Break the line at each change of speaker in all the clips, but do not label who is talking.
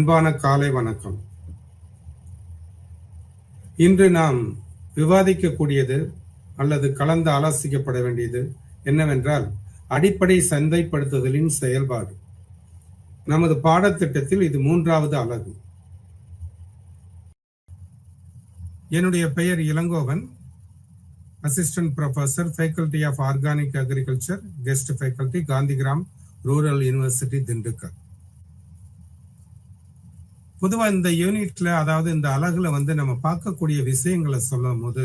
அன்பான காலை வணக்கம். இன்று நாம் விவாதிக்கக்கூடியது அல்லது கலந்து ஆலோசிக்கப்பட வேண்டியது என்னவென்றால் அடிப்படை சந்தைப்படுத்துதலின் செயல்பாடு. நமது பாடத்திட்டத்தில் இது 3வது அலகு. என்னுடைய பெயர் Ilangovan, assistant professor, faculty of organic agriculture, guest faculty, Gandhigram rural university, Dindigul. பொதுவாக இந்த யூனிட்ல, அதாவது இந்த அலகுல நம்ம பார்க்கக்கூடிய விஷயங்களை சொல்லும் போது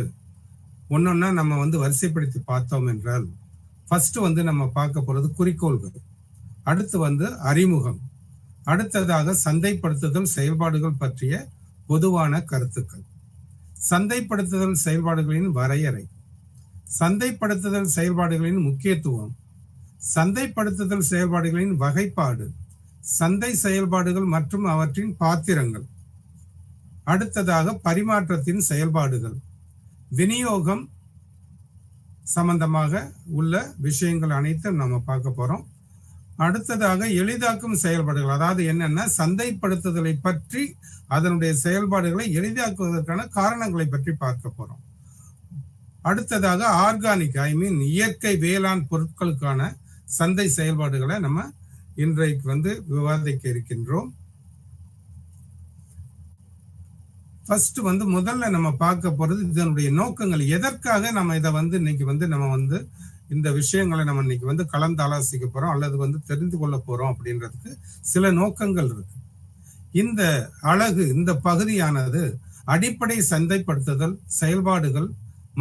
ஒன்னொன்னா நம்ம வரிசைப்படுத்தி பார்த்தோம் என்றால், ஃபர்ஸ்ட் நம்ம பார்க்க போறது குறிக்கோள்கள், அடுத்து அறிமுகம், அடுத்ததாக சந்தைப்படுத்துதல் செயல்பாடுகள் பற்றிய பொதுவான கருத்துக்கள், சந்தைப்படுத்துதல் செயல்பாடுகளின் வரையறை, சந்தைப்படுத்துதல் செயல்பாடுகளின் முக்கியத்துவம், சந்தைப்படுத்துதல் செயல்பாடுகளின் வகைப்பாடு, சந்தை செயல்பாடுகள் மற்றும் அவற்றின் பாத்திரங்கள், அடுத்ததாக பரிமாற்றத்தின் செயல்பாடுகள், விநியோகம் சம்பந்தமாக உள்ள விஷயங்கள் அனைத்தும் நம்ம பார்க்க போறோம். அடுத்ததாக எளிதாக்கும் செயல்பாடுகள், அதாவது என்னன்னா சந்தைப்படுத்துதலை பற்றி அதனுடைய செயல்பாடுகளை எளிதாக்குவதற்கான காரணங்களை பற்றி பார்க்க போறோம். அடுத்ததாக ஆர்கானிக் இயற்கை வேளாண் பொருட்களுக்கான சந்தை செயல்பாடுகளை நம்ம இன்றைக்கு விவாதிக்க இருக்கின்றோம். ஃபர்ஸ்ட் முதல்ல நம்ம பார்க்க போறது இதனுடைய நோக்கங்கள், எதற்காக நம்ம இதை இன்னைக்கு நம்ம இந்த விஷயங்களை நம்ம இன்னைக்கு கலந்து ஆலோசிக்க போறோம் அல்லது தெரிந்து கொள்ள போறோம் அப்படின்றதுக்கு சில நோக்கங்கள் இருக்கு. இந்த அலகு, இந்த பகுதியானது அடிப்படை சந்தைப்படுத்துதல் செயல்பாடுகள்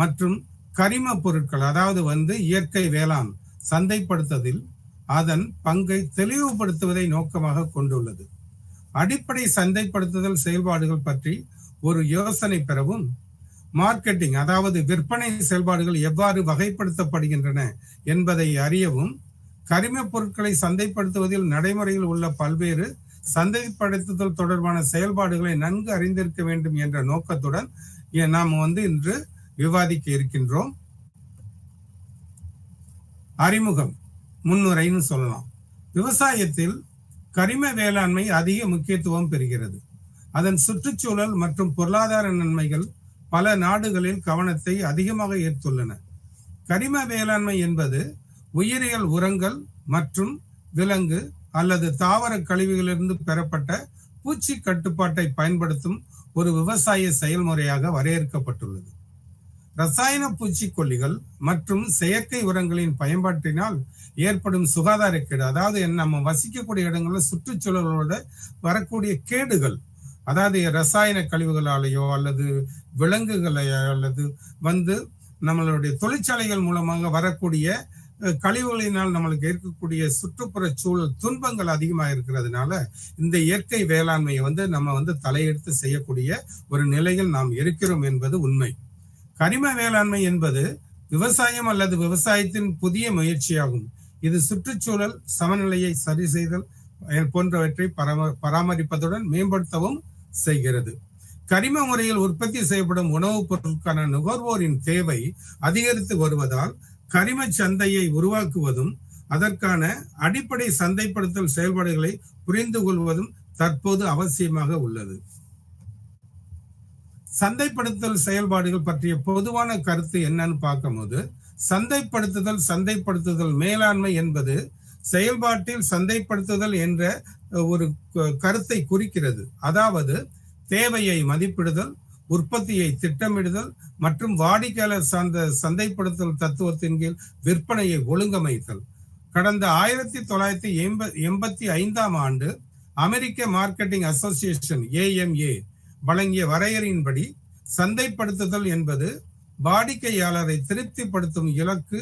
மற்றும் கரிம பொருட்கள், அதாவது இயற்கை வேளாண் சந்தைப்படுத்துதலில் அதன் பங்கை தெளிவுபடுத்துவதை நோக்கமாக கொண்டுள்ளது. அடிப்படை சந்தைப்படுத்துதல் செயல்பாடுகள் பற்றி ஒரு யோசனை பெறவும், மார்க்கெட்டிங் அதாவது விற்பனை செயல்பாடுகள் எவ்வாறு வகைப்படுத்தப்படுகின்றன என்பதை அறியவும், கரிம பொருட்களை சந்தைப்படுத்துவதில் நடைமுறையில் உள்ள பல்வேறு சந்தைப்படுத்துதல் தொடர்பான செயல்பாடுகளை நன்கு அறிந்திருக்க வேண்டும் என்ற நோக்கத்துடன் நாம் இன்று விவாதிக்க இருக்கின்றோம். அறிமுகம், முன்னுரைன்னு சொல்லலாம். விவசாயத்தில் கரிம வேளாண்மை அதிக முக்கியத்துவம் பெறுகிறது. அதன் சுற்றுச்சூழல் மற்றும் பொருளாதார நன்மைகள் பல நாடுகளில் கவனத்தை அதிகமாக ஈர்த்துள்ளன. கரிம வேளாண்மை என்பது உயிரியல் உரங்கள் மற்றும் விலங்கு அல்லது தாவர கழிவுகளிலிருந்து பெறப்பட்ட பூச்சி கட்டுப்பாட்டை பயன்படுத்தும் ஒரு விவசாய செயல்முறையாக வரையறுக்கப்பட்டுள்ளது. ரசாயன பூச்சிக்கொல்லிகள் மற்றும் செயற்கை உரங்களின் பயன்பாட்டினால் ஏற்படும் சுகாதாரக்கேடு, அதாவது நம்ம வசிக்கக்கூடிய இடங்கள்ல சுற்றுச்சூழலோட வரக்கூடிய கேடுகள், அதாவது ரசாயன கழிவுகளாலேயோ அல்லது விலங்குகளையோ அல்லது நம்மளுடைய தொழிற்சாலைகள் மூலமாக வரக்கூடிய கழிவுகளினால் நம்மளுக்கு இருக்கக்கூடிய சுற்றுப்புற சூழல் துன்பங்கள் அதிகமாக இருக்கிறதுனால இந்த இயற்கை வேளாண்மையை நம்ம தலையெடுத்து செய்யக்கூடிய ஒரு நிலையில் நாம் இருக்கிறோம் என்பது உண்மை. கரிம வேளாண்மை என்பது விவசாயம் அல்லது விவசாயத்தின் புதிய முயற்சியாகும். இது சுற்றுச்சூழல் சமநிலையை சரி செய்தல் போன்றவற்றை பராமரிப்பதுடன் மேம்படுத்தவும் செய்கிறது. கரிம முறையில் உற்பத்தி செய்யப்படும் உணவுப் பொருட்களுக்கான நுகர்வோரின் தேவை அதிகரித்து வருவதால் கரிம சந்தையை உருவாக்குவதும் அதற்கான அடிப்படை சந்தைப்படுத்தல் செயல்பாடுகளை புரிந்து கொள்வதும் தற்போது அவசியமாக உள்ளது. சந்தைப்படுத்தல் செயல்பாடுகள் பற்றிய பொதுவான கருத்து என்னன்னு பார்க்கும்போது, சந்தைப்படுத்துதல் மேலாண்மை என்பது செயல்பாட்டில் சந்தைப்படுத்துதல் என்ற ஒரு கருத்தை குறிக்கிறது. அதாவது தேவையை மதிப்பிடுதல், உற்பத்தியை திட்டமிடுதல் மற்றும் வாடிக்கையாளர் சார்ந்த சந்தைப்படுத்தல் தத்துவத்தின் கீழ் விற்பனையை ஒழுங்கமைத்தல். கடந்த 1985ஆம் ஆண்டு அமெரிக்க மார்க்கெட்டிங் அசோசியேஷன் AMA வழங்கிய வரையறையின்படி சந்தைப்படுத்துதல் என்பது வாடிக்கையாளரை திருப்திப்படுத்தும் இலக்கு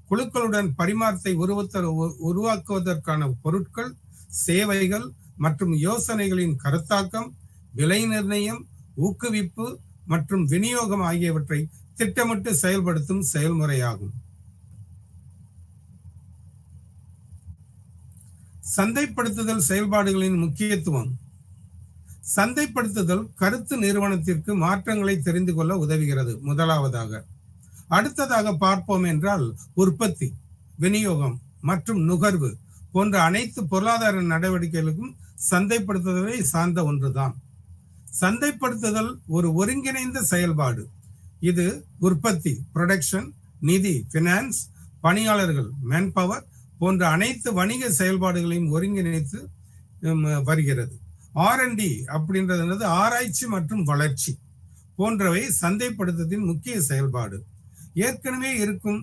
குழுக்களுடன் பரிமாற்றத்தை உருவாக்குவதற்கான பொருட்கள், சேவைகள் மற்றும் யோசனைகளின் கருத்தாக்கம், விலை நிர்ணயம், ஊக்குவிப்பு மற்றும் விநியோகம் ஆகியவற்றை திட்டமிட்டு செயல்படுத்தும் செயல்முறையாகும். சந்தைப்படுத்துதல் செயல்பாடுகளின் முக்கியத்துவம். சந்தைப்படுத்துதல் கருத்து நிறுவனத்திற்கு மாற்றங்களை தெரிந்து கொள்ள உதவுகிறது, முதலாவதாக. அடுத்ததாக பார்ப்போம் என்றால் உற்பத்தி, விநியோகம் மற்றும் நுகர்வு போன்ற அனைத்து பொருளாதார நடவடிக்கைகளுக்கும் சந்தைப்படுத்துதலை சார்ந்த ஒன்றுதான். சந்தைப்படுத்துதல் ஒரு ஒருங்கிணைந்த செயல்பாடு. இது உற்பத்தி ப்ரொடக்ஷன், நிதி ஃபினான்ஸ், பணியாளர்கள் மேன்பவர் போன்ற அனைத்து வணிக செயல்பாடுகளையும் ஒருங்கிணைத்து வருகிறது. R&D அப்படின்றது ஆராய்ச்சி மற்றும் வளர்ச்சி போன்றவை சந்தைப்படுத்துதலின் முக்கிய செயல்பாடு. ஏற்கனவே இருக்கும்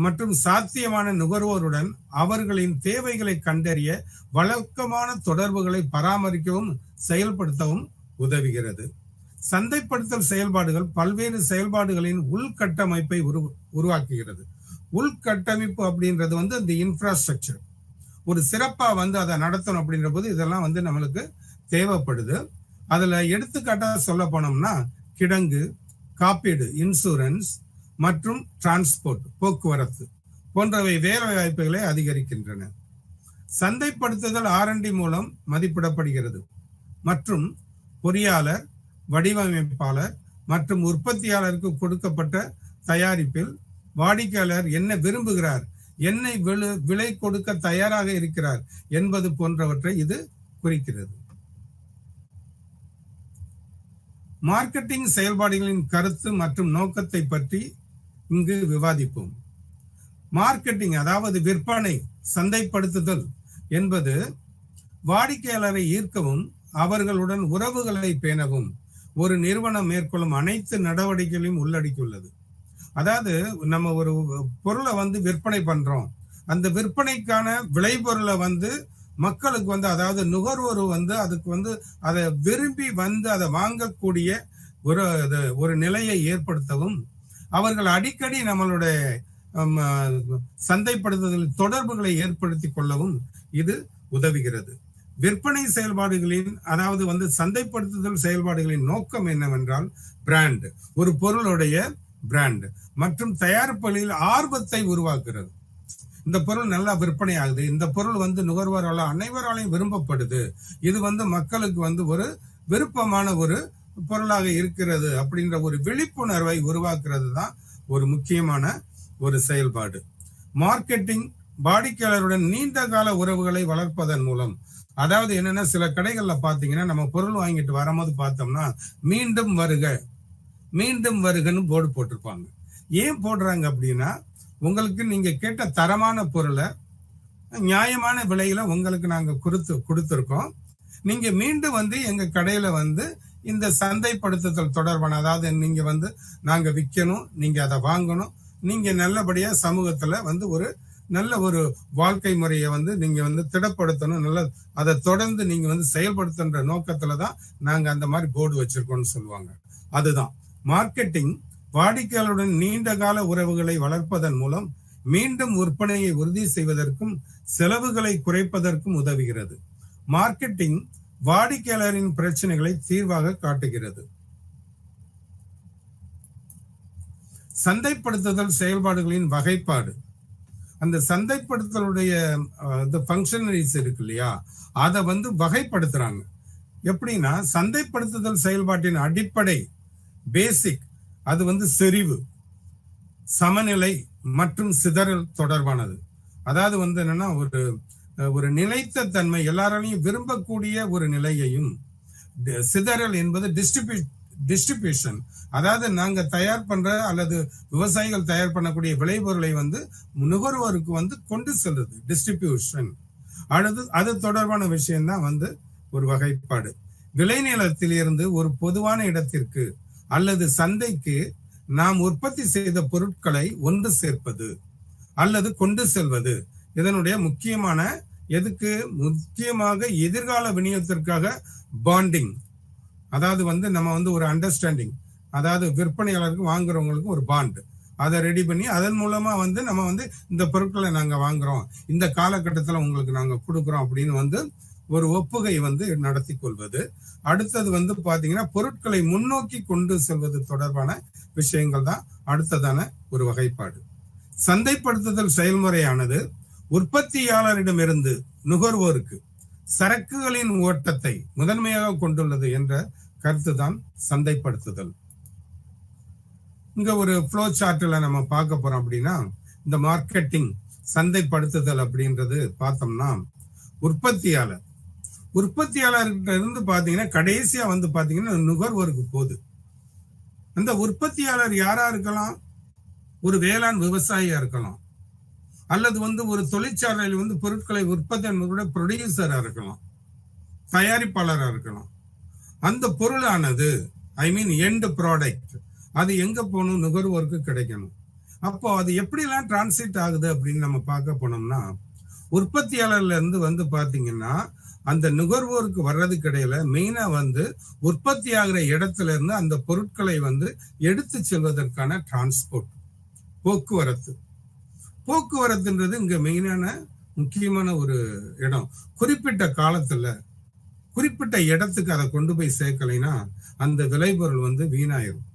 மற்றும் சாத்தியமான நுகர்வோருடன் அவர்களின் தேவைகளை கண்டறிய வழக்கமான தொடர்புகளை பராமரிக்கவும் செயல்படுத்தவும் உதவுகிறது. சந்தைப்படுத்தல் செயல்பாடுகள் பல்வேறு செயல்பாடுகளின் உள்கட்டமைப்பை உருவாக்குகிறது. உள்கட்டமைப்பு அப்படின்றது அந்த இன்ஃப்ராஸ்ட்ரக்சர் ஒரு சிறப்பா அதை நடத்தணும் அப்படின்ற போது இதெல்லாம் நம்மளுக்கு தேவைப்படுது. அதுல எடுத்துக்காட்டா சொல்ல போனோம்னா கிடங்கு, காப்பீடு இன்சூரன்ஸ் மற்றும் டிரான்ஸ்போர்ட் போக்குவரத்து போன்றவை வேலை வாய்ப்புகளை அதிகரிக்கின்றன. சந்தைப்படுத்துதல் R&D மூலம் மதிப்பிடப்படுகிறது மற்றும் பொறியாளர், வடிவமைப்பாளர் மற்றும் உற்பத்தியாளருக்கு கொடுக்கப்பட்ட தயாரிப்பில் வாடிக்கையாளர் என்ன விரும்புகிறார், என்ன விலை கொடுக்க தயாராக இருக்கிறார் என்பது போன்றவற்றை இது குறிக்கிறது. மார்க்கெட்டிங் செயல்பாடுகளின் கருத்து மற்றும் நோக்கத்தை பற்றி இங்கு விவாதிப்போம். மார்க்கெட்டிங் அதாவது விற்பனை, சந்தைப்படுத்துதல் என்பது வாடிக்கையாளரை ஈர்க்கவும் அவர்களுடன் உறவுகளை பேணவும் ஒரு நிறுவனம் மேற்கொள்ளும் அனைத்து நடவடிக்கைகளையும் உள்ளடக்கியுள்ளது. அதாவது நம்ம ஒரு பொருளை விற்பனை பண்றோம், அந்த விற்பனைக்கான விளைபொருளை மக்களுக்கு அதாவது நுகர்வோர் அதுக்கு அதை விரும்பி அதை வாங்கக்கூடிய ஒரு நிலையை ஏற்படுத்தவும் அவர்கள் அடிக்கடி நம்மளுடைய சந்தைப்படுத்துதல் தொடர்புகளை ஏற்படுத்தி கொள்ளவும் இது உதவுகிறது. விற்பனை செயல்பாடுகளின் அதாவது சந்தைப்படுத்துதல் செயல்பாடுகளின் நோக்கம் என்னவென்றால் பிராண்ட், ஒரு பொருளுடைய பிராண்ட் மற்றும் தயாரிப்புகளில் ஆர்வத்தை உருவாக்குறது. இந்த பொருள் நல்லா விற்பனை ஆகுது, இந்த பொருள் நுகர்வோரால் அனைவராலையும் விரும்பப்படுது, இது மக்களுக்கு ஒரு விருப்பமான ஒரு பொருளாக இருக்கிறது அப்படின்ற ஒரு விழிப்புணர்வை உருவாக்குறது தான் ஒரு முக்கியமான ஒரு செயல்பாடு. மார்க்கெட்டிங் வாடிக்கையாளருடன் நீண்ட கால உறவுகளை வளர்ப்பதன் மூலம், அதாவது என்னன்னா சில கடைகள்ல பாத்தீங்கன்னா நம்ம பொருள் வாங்கிட்டு வரும்போது பார்த்தோம்னா மீண்டும் வருக மீண்டும் வருகன்னு போர்டு போட்டிருப்பாங்க. ஏன் போடுறாங்க அப்படின்னா உங்களுக்கு நீங்க கேட்ட தரமான பொருளை நியாயமான விலையில உங்களுக்கு நாங்க கொடுத்துருக்கோம், நீங்க மீண்டும் எங்க கடையில இந்த சந்தைப்படுத்துதல் தொடர்பான, அதாவது நீங்க நாங்க விற்கணும், நீங்க அதை வாங்கணும், நீங்க நல்லபடியா சமூகத்துல ஒரு நல்ல ஒரு வாழ்க்கை முறையை நீங்க திடப்படுத்தணும், நல்ல அதை தொடர்ந்து நீங்க செயல்படுத்துன்ற நோக்கத்துலதான் நாங்க அந்த மாதிரி போர்டு வச்சிருக்கோம்னு சொல்லுவாங்க. அதுதான் மார்க்கெட்டிங் வாடிக்கையாளருடன் நீண்ட கால உறவுகளை வளர்ப்பதன் மூலம் மீண்டும் விற்பனையை உறுதி செய்வதற்கும் செலவுகளை குறைப்பதற்கும் உதவுகிறது. மார்க்கெட்டிங் வாடிக்கையாளரின் பிரச்சனைகளை தீர்வாக காட்டுகிறது. சந்தைப்படுத்துதல் செயல்பாடுகளின் வகைப்பாடு. அந்த சந்தைப்படுத்தலுடைய ஃபங்க்ஷனரிஸ் இருக்கு இல்லையா, அதை வகைப்படுத்துறாங்க. எப்படின்னா சந்தைப்படுத்துதல் செயல்பாட்டின் அடிப்படை பேசிக் அது செறிவு, சமநிலை மற்றும் சிதறல் தொடர்பானது. அதாவது என்னன்னா ஒரு நிலைத்த தன்மை, எல்லாராலையும் விரும்பக்கூடிய ஒரு நிலையையும், சிதறல் என்பது டிஸ்ட்ரிபியூஷன், அதாவது நாங்க தயார் பண்ற அல்லது விவசாயிகள் தயார் பண்ணக்கூடிய விளைபொருளை நுகர்வோருக்கு கொண்டு செல்றது டிஸ்ட்ரிபியூஷன். அது தொடர்பான விஷயம் தான் ஒரு வகைப்பாடு. விளைநிலத்தில் இருந்து ஒரு பொதுவான இடத்திற்கு அல்லது சந்தைக்கு நாம் உற்பத்தி செய்த பொருட்களை ஒன்று சேர்ப்பது அல்லது கொண்டு செல்வது இதனுடைய முக்கியமாக எதிர்கால விநியோகத்திற்காக பாண்டிங், அதாவது நம்ம ஒரு அண்டர்ஸ்டாண்டிங், அதாவது விற்பனையாளருக்கு வாங்குறவங்களுக்கு ஒரு பாண்ட், அதை ரெடி பண்ணி அதன் மூலமா நம்ம இந்த பொருட்களை நாங்க வாங்குறோம், இந்த காலகட்டத்துல உங்களுக்கு நாங்க கொடுக்குறோம் அப்படின்னு ஒரு ஒப்புகை நடத்தி கொள்வது. அடுத்தது பாத்தீங்கன்னா பொருட்களை முன்னோக்கி கொண்டு செல்வது தொடர்பான விஷயங்கள் தான் அடுத்ததான ஒரு வகைப்பாடு. சந்தைப்படுத்துதல் செயல்முறையானது உற்பத்தியாளரிடமிருந்து நுகர்வோருக்கு சரக்குகளின் ஓட்டத்தை முதன்மையாக கொண்டுள்ளது என்ற கருத்துதான் சந்தைப்படுத்துதல். இங்க ஒரு ஃப்ளோ சார்ட்ல நம்ம பார்க்க போறோம் அப்படின்னா இந்த மார்க்கெட்டிங் சந்தைப்படுத்துதல் அப்படின்றது பார்த்தோம்னா உற்பத்தியாளர் உற்பத்தியாளர்கிட்ட இருந்து பாத்தீங்கன்னா கடைசியா வந்து பாத்தீங்கன்னா நுகர்வோருக்கு போகுது. அந்த உற்பத்தியாளர் யாரா இருக்கலாம்? ஒரு வேளாண் விவசாயியா இருக்கலாம், அல்லது வந்து ஒரு தொழிற்சாலையில் வந்து பொருட்களை உற்பத்தி ப்ரொடியூசரா இருக்கலாம், தயாரிப்பாளரா இருக்கலாம். அந்த பொருளானது எண்ட் ப்ராடக்ட் அது எங்க போகணும்? நுகர்வோருக்கு கிடைக்கணும். அப்போ அது எப்படிலாம் டிரான்சிட் ஆகுது அப்படின்னு நம்ம பார்க்க போனோம்னா, உற்பத்தியாளர்ல இருந்து வந்து பாத்தீங்கன்னா அந்த நுகர்வோருக்கு வர்றதுக்கு இடையில மெயினா வந்து உற்பத்தி ஆகிற இடத்துல இருந்து அந்த பொருட்களை வந்து எடுத்து செல்வதற்கான டிரான்ஸ்போர்ட், போக்குவரத்து. போக்குவரத்துன்றது இங்க மெயினான முக்கியமான ஒரு இடம். குறிப்பிட்ட காலத்துல குறிப்பிட்ட இடத்துக்கு அதை கொண்டு போய் சேர்க்கலைன்னா அந்த விளைபொருள் வந்து வீணாயிரும்,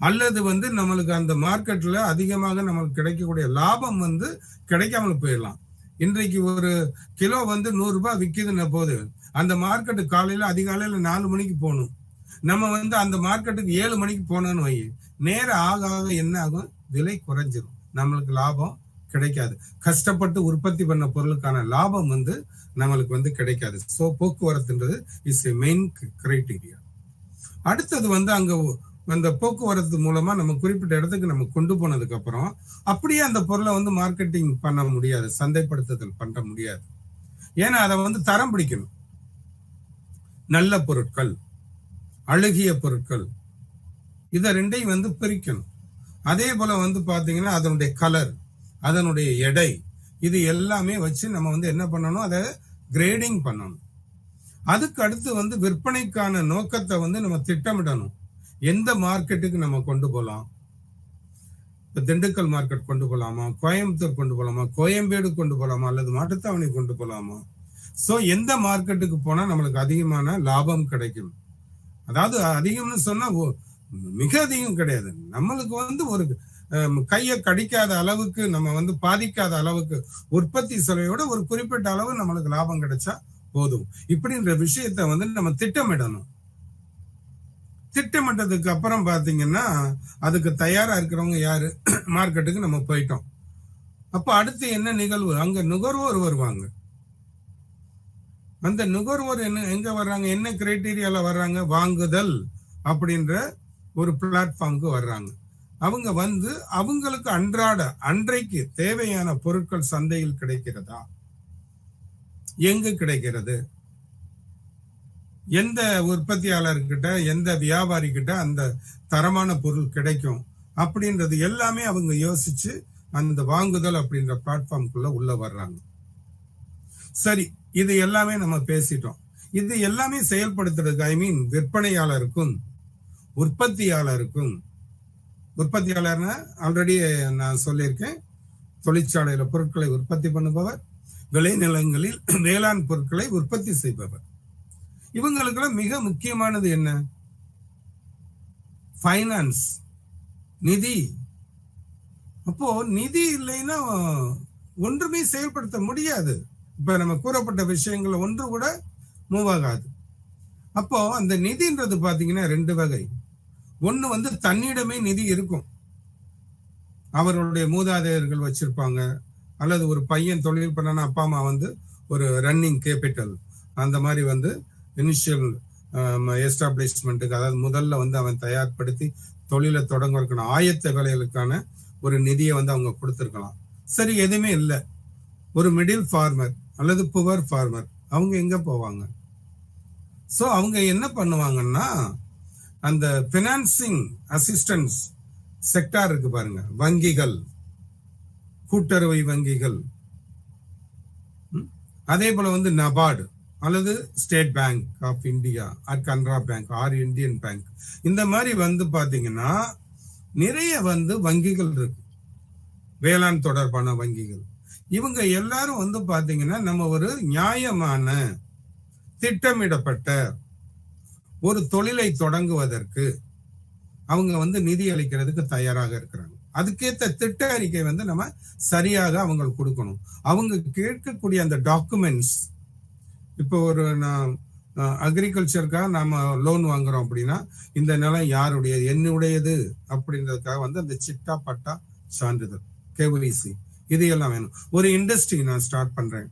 அல்லது வந்து நம்மளுக்கு அந்த மார்க்கெட்ல அதிகமாக நம்மளுக்கு கிடைக்கக்கூடிய லாபம் வந்து கிடைக்காமல் போயிடலாம். இன்றைக்கு ஒரு கிலோ வந்து 100 ரூபாய் விற்குதுன்ன போது அந்த மார்க்கெட்டு காலையில அதிகாலையில 4 மணிக்கு போகணும். நம்ம வந்து அந்த மார்க்கெட்டுக்கு 7 மணிக்கு போனோம்னு வை, நேரம் ஆக ஆக என்ன ஆகும்? விலை குறைஞ்சிரும், நம்மளுக்கு லாபம் கிடைக்காது. கஷ்டப்பட்டு உற்பத்தி பண்ண பொருளுக்கான லாபம் வந்து நம்மளுக்கு வந்து கிடைக்காது. ஸோ போக்குவரத்துன்றது இஸ் எ மெயின் கிரைட்டீரியா. அடுத்தது வந்து அங்க அந்த போக்குவரத்து மூலமா நம்ம குறிப்பிட்ட இடத்துக்கு நம்ம கொண்டு போனதுக்கு அப்புறம் அப்படியே அந்த பொருளை வந்து மார்க்கெட்டிங் பண்ண முடியாது, சந்தைப்படுத்துதல் பண்ண முடியாது. ஏன்னா அதை வந்து தரம் பிடிக்கணும். நல்ல பொருட்கள், அழுகிய பொருட்கள், இத ரெண்டையும் வந்து பிரிக்கணும். அதே போல வந்து பாத்தீங்கன்னா அதனுடைய கலர், அதனுடைய எடை, இது எல்லாமே வச்சு நம்ம வந்து என்ன பண்ணணும்? அதை கிரேடிங் பண்ணணும். அதுக்கு அடுத்து வந்து விற்பனைக்கான நோக்கத்தை வந்து நம்ம திட்டமிடணும். எந்த மார்க்கெட்டுக்கு நம்ம கொண்டு போகலாம்? இப்ப திண்டுக்கல் மார்க்கெட் கொண்டு போகலாமா, கோயம்புத்தூர் கொண்டு போகலாமா, கோயம்பேடு கொண்டு போகலாமா, அல்லது மாட்டுத்தாவணி கொண்டு போகலாமா? சோ எந்த மார்க்கெட்டுக்கு போனா நம்மளுக்கு அதிகமான லாபம் கிடைக்கும்? அதாவது அதிகம்னு சொன்னா மிக அதிகம் கிடையாது, நம்மளுக்கு வந்து ஒரு கையை கடிக்காத அளவுக்கு, நம்ம வந்து பாதிக்காத அளவுக்கு உற்பத்தி செலவையோட ஒரு குறிப்பிட்ட அளவு நம்மளுக்கு லாபம் கிடைச்சா போதும். இப்படின்ற விஷயத்த வந்து நம்ம திட்டமிடணும். திட்டமிட்டதுக்கு அப்புறம் பாத்தீங்கன்னா அதுக்கு தயாரா இருக்கிறவங்க யாரு? மார்க்கெட்டுக்கு நம்ம போயிட்டோம். அப்ப அடுத்து என்ன நிகழ்வு? அங்க நுகர்வோர் வருவாங்க. அந்த நுகர்வோர் என்ன எங்க வர்றாங்க? என்ன கிரைட்டீரியால வர்றாங்க? வாங்குதல் அப்படின்ற ஒரு பிளாட்ஃபார்முக்கு வர்றாங்க. அவங்க வந்து அவங்களுக்கு அன்றைக்கு தேவையான பொருட்கள் சந்தையில் கிடைக்கிறதா, எங்கு கிடைக்கிறது, எந்த உற்பத்தியாளர்கிட்ட, எந்த வியாபாரி கிட்ட அந்த தரமான பொருள் கிடைக்கும் அப்படின்றது எல்லாமே அவங்க யோசிச்சு அந்த வாங்குதல் அப்படின்ற பிளாட்ஃபார்முக்குள்ள உள்ள வர்றாங்க. சரி, இது எல்லாமே நம்ம பேசிட்டோம். இது எல்லாமே செயல்படுத்துறதுக்கு விற்பனையாளருக்கும் உற்பத்தியாளருக்கும், உற்பத்தியாளர்னா ஆல்ரெடி நான் சொல்லியிருக்கேன், தொழிற்சாலையில பொருட்களை உற்பத்தி பண்ணுபவர், விளைநிலங்களில் வேளாண் பொருட்களை உற்பத்தி செய்பவர். இவங்களுக்கெல்லாம் மிக முக்கியமானது என்ன? ஃபைனான்ஸ், நிதி. அப்போ நிதி இல்லைன்னா ஒன்றுமே செயல்படுத்த முடியாது. இப்ப நம்ம கூறப்பட்ட விஷயங்கள் ஒன்று கூட மூவ் ஆகாது. அப்போ அந்த நிதின்றது பாத்தீங்கன்னா 2 வகை. ஒண்ணு வந்து தன்னிடமே நிதி இருக்கும், அவர்களுடைய மூதாதையர்கள் வச்சிருப்பாங்க, அல்லது ஒரு பையன் தொழில் பண்ணனா அப்பா அம்மா வந்து ஒரு ரன்னிங் கேபிட்டல், அந்த மாதிரி வந்து இனிஷியல் எஸ்டாப்ளிஷ்மெண்ட்டுக்கு, அதாவது முதல்ல வந்து அவன் தயார்படுத்தி தொழிலை தொடங்குவதற்கான ஆயத்த வேலைகளுக்கான ஒரு நிதியை வந்து அவங்க கொடுத்துருக்கலாம். சரி, எதுவுமே இல்லை, ஒரு மிடில் ஃபார்மர் அல்லது புவர் ஃபார்மர், அவங்க எங்க போவாங்க? ஸோ அவங்க என்ன பண்ணுவாங்கன்னா அந்த பினான்சிங் அசிஸ்டன்ஸ் செக்டார் இருக்கு பாருங்க, வங்கிகள், கூட்டுறவு வங்கிகள், அதே போல வந்து நபார்டு அல்லது State Bank of India, Canara bank, Indian bank, இந்த மாதிரி வந்து பாத்தீங்கன்னா நிறைய வந்து வங்கிகள் இருக்கு, வேளாண் தொடர்பான வங்கிகள். இவங்க எல்லாரும் வந்து பாத்தீங்கன்னா நம்ம ஒரு நியாயமான திட்டமிடப்பட்ட ஒரு தொழிலை தொடங்குவதற்கு அவங்க வந்து நிதி அளிக்கிறதுக்கு தயாராக இருக்கிறாங்க. அதுக்கேற்ற திட்ட அறிக்கை வந்து நம்ம சரியாக அவங்களுக்கு கொடுக்கணும். அவங்க கேட்கக்கூடிய அந்த டாக்குமெண்ட்ஸ், இப்போ ஒரு அக்ரிகல்ச்சருக்காக நாம லோன் வாங்குறோம் அப்படின்னா இந்த நிலம் யாருடையது, என்னுடையது அப்படின்றதுக்காக வந்து அந்த சிட்டா பட்டா சான்றிதழ், KYC, இது எல்லாம் வேணும். ஒரு இண்டஸ்ட்ரி நான் ஸ்டார்ட் பண்றேன்,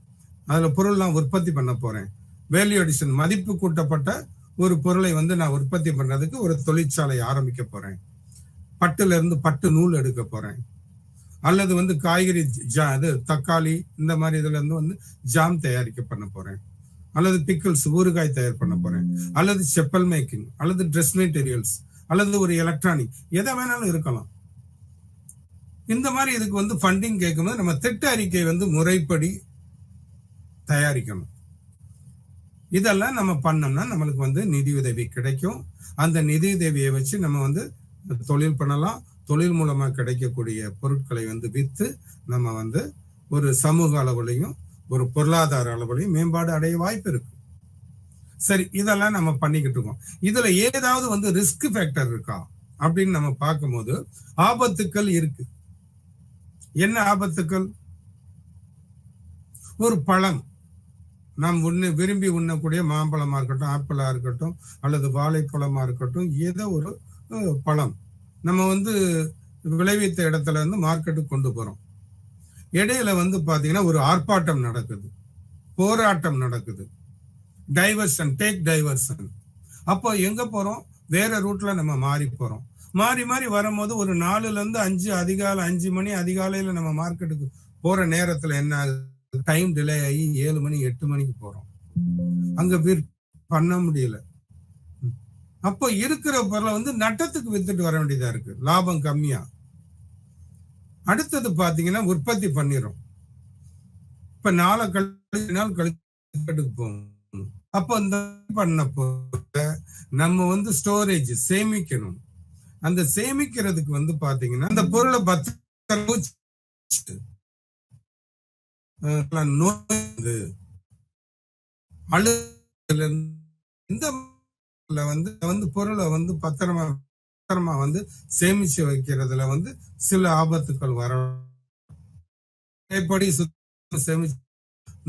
அதுல பொருள் நான் உற்பத்தி பண்ண போறேன், வேல்யூ அடிஷன் மதிப்பு கூட்டப்பட்ட ஒரு பொருளை வந்து நான் உற்பத்தி பண்றதுக்கு ஒரு தொழிற்சாலை ஆரம்பிக்க போறேன், பட்டுல இருந்து பட்டு நூல் எடுக்க போறேன், அல்லது வந்து காய்கறி தக்காளி இந்த மாதிரி இதுல இருந்து வந்து ஜாம் தயாரிக்க பண்ண போறேன், அல்லது பிக்கிள்ஸ் ஊறுகாய் தயார் பண்ண போறேன், அல்லது செப்பல் மேக்கிங், அல்லது ட்ரெஸ் மெட்டீரியல்ஸ், அல்லது ஒரு எலக்ட்ரானிக், எதை வேணாலும் இருக்கலாம். இந்த மாதிரி இதுக்கு வந்து ஃபண்டிங் கேட்கும்போது நம்ம திட்ட அறிக்கை வந்து முறைப்படி தயாரிக்கணும். இதெல்லாம் நம்ம பண்ணோம்னா நம்மளுக்கு வந்து நிதி உதவி கிடைக்கும். அந்த நிதி உதவியை வச்சு நம்ம வந்து தொழில் பண்ணலாம். தொழில் மூலமா கிடைக்கக்கூடிய பொருட்களை வந்து வித்து நம்ம வந்து ஒரு சமூக அளவுலையும் ஒரு பொருளாதார அளவுலையும் மேம்பாடு அடைய வாய்ப்பு இருக்கு. சரி, இதெல்லாம் நம்ம பண்ணிக்கிட்டு இருக்கோம். இதுல ஏதாவது வந்து ரிஸ்க் ஃபேக்டர் இருக்கா அப்படின்னு நம்ம பார்க்கும்போது ஆபத்துக்கள் இருக்கு. என்ன ஆபத்துக்கள்? ஒரு பழம், நாம் விரும்பி உண்ணக்கூடிய மாம்பழமா இருக்கட்டும், ஆப்பிளா இருக்கட்டும், அல்லது வாழைப்பழமா இருக்கட்டும், ஏதோ ஒரு பழம் நம்ம வந்து விளைவித்த இடத்துல இருந்து மார்க்கெட்டுக்கு கொண்டு போறோம். இடையில வந்து பாத்தீங்கன்னா ஒரு ஆர்ப்பாட்டம் நடக்குது, போராட்டம் நடக்குது, டைவர்ஷன், டேக் டைவர்ஷன். அப்போ எங்க போறோம்? வேற ரூட்ல நம்ம மாறி போறோம். மாறி மாறி வரும்போது ஒரு 4ல இருந்து 5 அதிகாலை 5 மணி அதிகாலையில நம்ம மார்க்கெட்டுக்கு போற நேரத்துல என்ன ஆகுது? டைம் டிலே ஆகி 7 மணி 8 மணிக்கு போறோம். அங்க பண்ண முடியல. அப்போ இருக்கிற பொருளை வந்து நட்டத்துக்கு வித்துட்டு வர வேண்டியதா இருக்கு, லாபம் கம்மியா. அடுத்தது பாத்தீங்கன்னா உற்பத்தி பண்ணிரும். இப்ப நாள் கழிச்சு போகும். அப்போ இந்த பண்ண நம்ம வந்து ஸ்டோரேஜ் சேமிக்கணும். அந்த சேமிக்கிறதுக்கு வந்து பாத்தீங்கன்னா அந்த பொருளை வந்து பொருளை வந்து பத்திரமா வந்து சேமிச்சு வைக்கிறதுல வந்து சில ஆபத்துக்கள் வர சேமிச்சு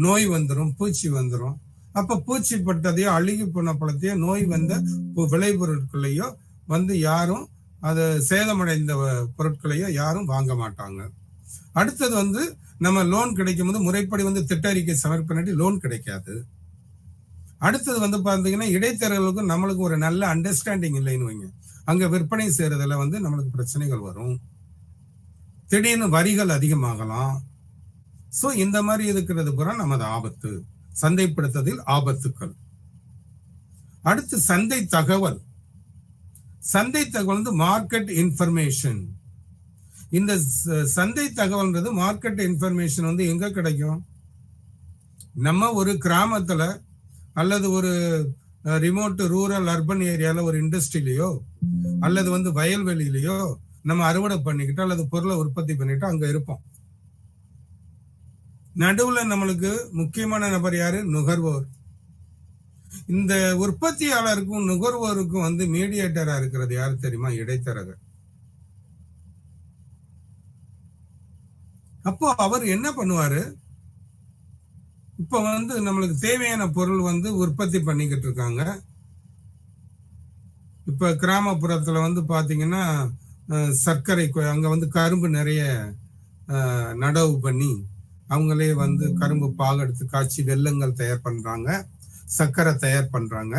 நோய் வந்துடும், பூச்சி வந்துடும். அப்ப பூச்சி பட்டதையோ அழுகி போன பழத்தையோ நோய் வந்த விளைபொருட்களையோ வந்து யாரும் அது சேதமடைந்த பொருட்களையோ யாரும் வாங்க மாட்டாங்க. அடுத்தது வந்து நம்ம லோன் கிடைக்கும் போது முறைப்படி வந்து திட்ட அறிக்கை சமர்ப்பணி லோன் கிடைக்காது. அடுத்தது வந்து பாத்தீங்கன்னா இடைத்தரகர்களுக்கும் நம்மளுக்கு ஒரு நல்ல அண்டர்ஸ்டாண்டிங் இல்லைன்னு வைங்க, அங்க விற்பனை செய்யறதுல வந்து நம்மளுக்கு பிரச்சனைகள் வரும், திடீர்னு வரிகள் அதிகமாகலாம். சோ இந்த மாதிரி இருக்கிறது பூரா நமது ஆபத்து, சந்தைப்படுத்துவதில் ஆபத்துக்கள். அடுத்து சந்தை தகவல். சந்தை தகவல் வந்து மார்க்கெட் இன்ஃபர்மேஷன். இந்த சந்தை தகவல்ன்றது மார்க்கெட் இன்ஃபர்மேஷன் வந்து எங்க கிடைக்கும்? நம்ம ஒரு கிராமத்துல அல்லது ஒரு ரிமோட் ரூரல் அர்பன் ஏரியால ஒரு இண்டஸ்ட்ரியிலயோ அல்லது வந்து வயல்வெளியிலயோ நம்ம அறுவடை பண்ணிக்கிட்டு அல்லது பொருளை உற்பத்தி பண்ணிட்டு அங்க இருப்போம். நடுவுல நம்மளுக்கு முக்கியமான நபர் யாரு? நுகர்வோர். இந்த உற்பத்தியாளருக்கும் நுகர்வோருக்கும் வந்து மீடியேட்டரா இருக்கிறது யாரு தெரியுமா? இடைத்தரகர். அப்போ அவர் என்ன பண்ணுவாரு? இப்ப வந்து நம்மளுக்கு தேவையான பொருள் வந்து உற்பத்தி பண்ணிக்கிட்டு இருக்காங்க. இப்ப கிராமப்புறத்துல வந்து பாத்தீங்கன்னா சர்க்கரை, அங்க வந்து கரும்பு நிறைய நடவு பண்ணி அவங்களே வந்து கரும்பு பாகு எடுத்து காய்ச்சி வெல்லங்கள் தயார் பண்றாங்க, சர்க்கரை தயார் பண்றாங்க.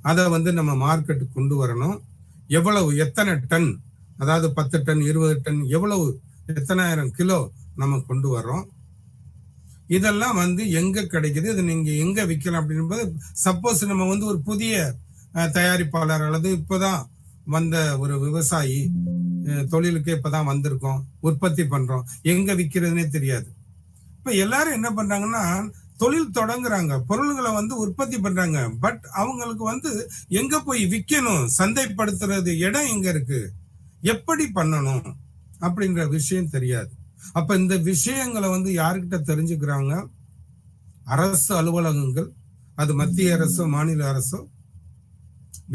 அதை வந்து நம்ம மார்க்கெட்டுக்கு கொண்டு வரணும். எவ்வளவு, எத்தனை டன், அதாவது 10 டன் 20 டன், எவ்வளவு எத்தனாயிரம் கிலோ நம்ம கொண்டு வர்றோம், இதெல்லாம் வந்து எங்க கிடைக்குது, இது நீங்க எங்க விற்கலாம் அப்படின்போது, சப்போஸ் நம்ம வந்து ஒரு புதிய தயாரிப்பாளர் அல்லது இப்பதான் வந்த ஒரு விவசாயி, தொழிலுக்கு இப்பதான் வந்திருக்கோம், உற்பத்தி பண்றோம், எங்க விற்கிறதுனே தெரியாது. இப்ப எல்லாரும் என்ன பண்றாங்கன்னா தொழில் தொடங்குறாங்க, பொருள்களை வந்து உற்பத்தி பண்றாங்க. பட் அவங்களுக்கு வந்து எங்க போய் விற்கணும், சந்தைப்படுத்துறது இடம் எங்க இருக்கு, எப்படி பண்ணணும் அப்படிங்கிற விஷயம் தெரியாது. அப்ப இந்த விஷயங்களை வந்து யாருக்கிட்ட தெரிஞ்சுக்கிறாங்க? அரசு அலுவலகங்கள், அது மத்திய அரசோ மாநில அரசோ,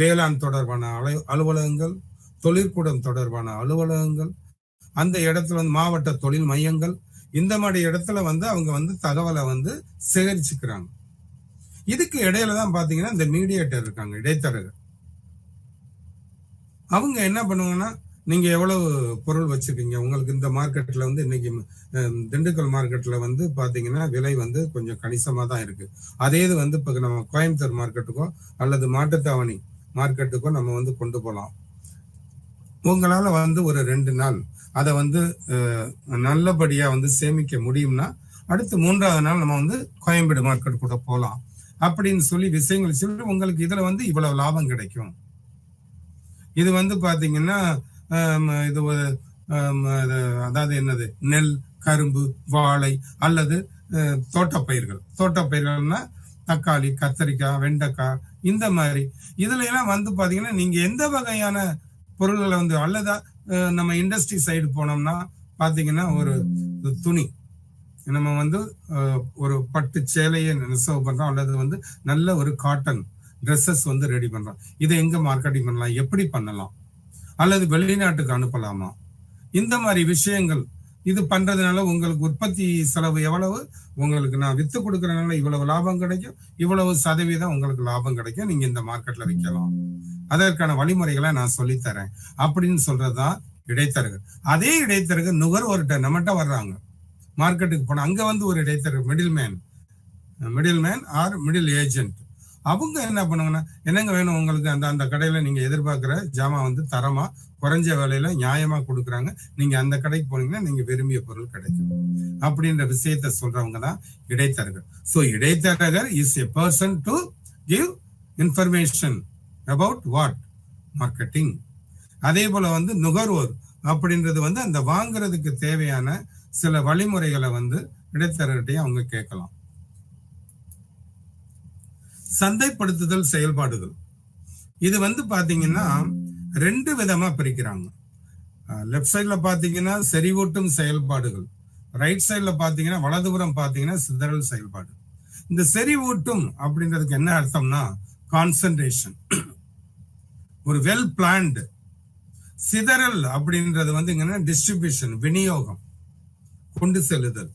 வேளாண் தொடர்பான அலுவலகங்கள், தொழிற்கூடம் தொடர்பான அலுவலகங்கள், அந்த இடத்துல வந்து மாவட்ட தொழில் மையங்கள், இந்த மாதிரி இடத்துல வந்து அவங்க வந்து தகவலை வந்து சேகரிச்சுக்கிறாங்க. இதுக்கு இடையில தான் பாத்தீங்கன்னா இந்த மீடியேட்டர் இருக்காங்க, இடைத்தரகர். அவங்க என்ன பண்ணுவாங்கன்னா நீங்க எவ்வளவு பொருள் வச்சிருக்கீங்க? உங்களுக்கு இந்த மார்க்கெட்ல வந்து இன்னைக்கு திண்டுக்கல் மார்க்கெட்ல வந்து பாத்தீங்கன்னா விலை வந்து கொஞ்சம் கணிசமா தான் இருக்கு. அதே இது வந்து இப்ப நம்ம கோயம்புத்தூர் மார்க்கெட்டுக்கோ அல்லது மாட்டுத்தாவணி மார்க்கெட்டுக்கோ நம்ம வந்து கொண்டு போகலாம். உங்களால வந்து ஒரு 2 நாள் அதை வந்து நல்லபடியா வந்து சேமிக்க முடியும்னா அடுத்து 3வது நாள் நம்ம வந்து கோயம்பேடு மார்க்கெட் கூட போகலாம் அப்படின்னு சொல்லி விஷயங்கள் சொல்லி உங்களுக்கு இதுல வந்து இவ்வளவு லாபம் கிடைக்கும். இது வந்து பாத்தீங்கன்னா இது அதாவது என்னது நெல், கரும்பு, வாழை அல்லது தோட்டப்பயிர்கள். தோட்டப்பயிர்கள்னா தக்காளி, கத்தரிக்காய், வெண்டைக்காய் இந்த மாதிரி இதுல எல்லாம் வந்து பாத்தீங்கன்னா நீங்க எந்த வகையான பொருள்களை வந்து அல்லது நம்ம இண்டஸ்ட்ரி சைடு போனோம்னா பாத்தீங்கன்னா ஒரு துணி நம்ம வந்து ஒரு பட்டு சேலையை நெசவு பண்றோம் அல்லது வந்து நல்ல ஒரு காட்டன் ட்ரெஸ்ஸஸ் வந்து ரெடி பண்றோம். இதை எங்க மார்க்கெட்டிங் பண்ணலாம், எப்படி பண்ணலாம், அல்லது வெளிநாட்டுக்கு அனுப்பலாமா, இந்த மாதிரி விஷயங்கள் இது பண்றதுனால உங்களுக்கு உற்பத்தி செலவு எவ்வளவு, உங்களுக்கு நான் வித்து கொடுக்கறதுனால இவ்வளவு லாபம் கிடைக்கும், இவ்வளவு சதவீதம் உங்களுக்கு லாபம் கிடைக்கும், நீங்க இந்த மார்க்கெட்ல விற்கலாம், அதற்கான வழிமுறைகளை நான் சொல்லித்தரேன் அப்படின்னு சொல்றதுதான் இடைத்தரகர். அதே இடைத்தரகர் நுகர்வோர்கிட்ட நம்மகிட்ட வர்றாங்க, மார்க்கெட்டுக்கு போனா அங்க வந்து ஒரு இடைத்தரகர் middle man or middle agent, அவங்க என்ன பண்ணுவாங்கன்னா என்னங்க வேணும் உங்களுக்கு, அந்த கடையில நீங்க எதிர்பார்க்கிற ஜாமான் வந்து தரமா குறைஞ்ச விலையில நியாயமா கொடுக்குறாங்க, நீங்க அந்த கடைக்கு போனீங்கன்னா நீங்க விரும்பிய பொருள் கிடைக்கும் அப்படின்ற விஷயத்த சொல்றவங்க தான் இடைத்தரகர். சோ இடைத்தரகர் is a person to give information about what marketing. அதே போல வந்து நுகர்வோர் அப்படின்றது வந்து அந்த வாங்குறதுக்கு தேவையான சில வழிமுறைகளை வந்து இடைத்தரகர்கிட்டையும் அவங்க கேட்கலாம். சந்தைப்படுத்துதல் செயல்பாடுகள் இது வந்து பாத்தீங்கன்னா 2 விதமா பிரிக்கிறாங்க. லெப்ட் சைட்ல பாத்தீங்கன்னா செறிவூட்டும் செயல்பாடுகள், ரைட் சைட்ல பாத்தீங்கன்னா வலதுபுறம் பாத்தீங்கன்னா சிதறல் செயல்பாடு. இந்த செறிவூட்டும் அப்படின்றதுக்கு என்ன அர்த்தம்னா கான்சன்ட்ரேஷன், ஒரு வெல் பிளான்டு. சிதறல் அப்படின்றது வந்து டிஸ்ட்ரிபியூஷன், விநியோகம், கொண்டு செல்லுதல்.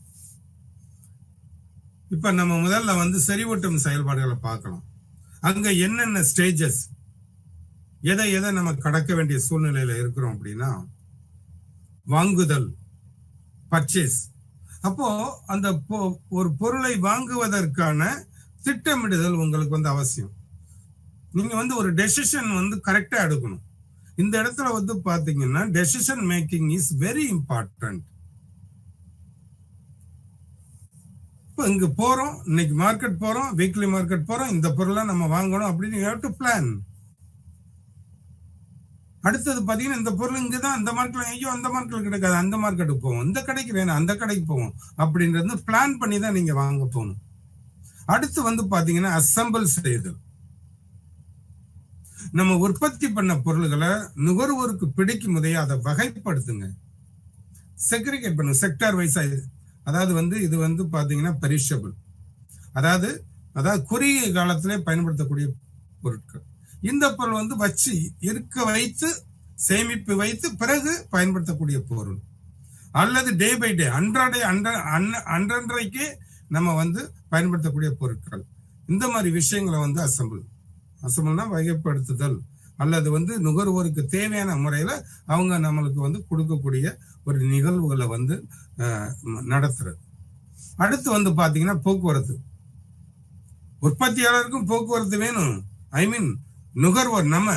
இப்ப நம்ம முதல்ல வந்து செறிவூட்டும் செயல்பாடுகளை பார்க்கலாம். அங்க என்னென்ன ஸ்டேஜஸ், எதை நம்ம கடக்க வேண்டிய சூழ்நிலையில இருக்கிறோம் அப்படின்னா வாங்குதல், பர்ச்சேஸ். அப்போ அந்த ஒரு பொருளை வாங்குவதற்கான திட்டமிடுதல் உங்களுக்கு வந்து அவசியம். நீங்க வந்து ஒரு டெசிஷன் வந்து கரெக்டா எடுக்கணும். இந்த இடத்துல வந்து பாத்தீங்கன்னா decision making is very important. இங்க போறோம், இன்னைக்கு மார்க்கெட் போறோம், வீக்லி மார்க்கெட் போறோம், இந்த பொருளை நம்ம வாங்கணும் அப்படின்னு யூ ஹேவ் டு பிளான். அடுத்தது பாத்தீங்கன்னா இந்த பொருள் இங்கதான் அந்த மார்க்கெட்ல, ஐயோ அந்த மார்க்கெட் கிடைக்காது, அந்த மார்க்கெட்டுக்கு போவோம், இந்த கடைக்கு வேணும் அந்த கடைக்கு போவோம் அப்படின்றது பிளான் பண்ணி தான் நீங்க வாங்க போகணும். அடுத்து வந்து பாத்தீங்கன்னா அசம்பிள் செய்தல். நம்ம உற்பத்தி பண்ண பொருள்களை நுகர்வோருக்கு பிடிக்கும் போதே அதை வகைப்படுத்துங்க, செக்ரிகேட் பண்ணுங்க, செக்டார் வைஸா. அதாவது வந்து இது வந்து பாத்தீங்கன்னா பெரிஷபிள், அதாவது குறுகிய காலத்திலே பயன்படுத்தக்கூடிய பொருட்கள். இந்த பொருள் வந்து வச்சு இருக்க வைத்து சேமிப்பு வைத்து பிறகு பயன்படுத்தக்கூடிய பொருள், அல்லது டே பை டே அன்றன்றைக்கே நம்ம வந்து பயன்படுத்தக்கூடிய பொருட்கள். இந்த மாதிரி விஷயங்களை வந்து அசம்பிள்னா வகைப்படுத்துதல், அல்லது வந்து நுகர்வோருக்கு தேவையான முறையில அவங்க நம்மளுக்கு வந்து கொடுக்கக்கூடிய ஒரு நிகழ்வுகளை வந்து நடத்துறது. அடுத்து வந்து பாத்தீங்கன்னா போக்குவரத்து. உற்பத்தியாளருக்கும் போக்குவரத்து வேணும், ஐ மீன் நுகர்வோர் நம்ம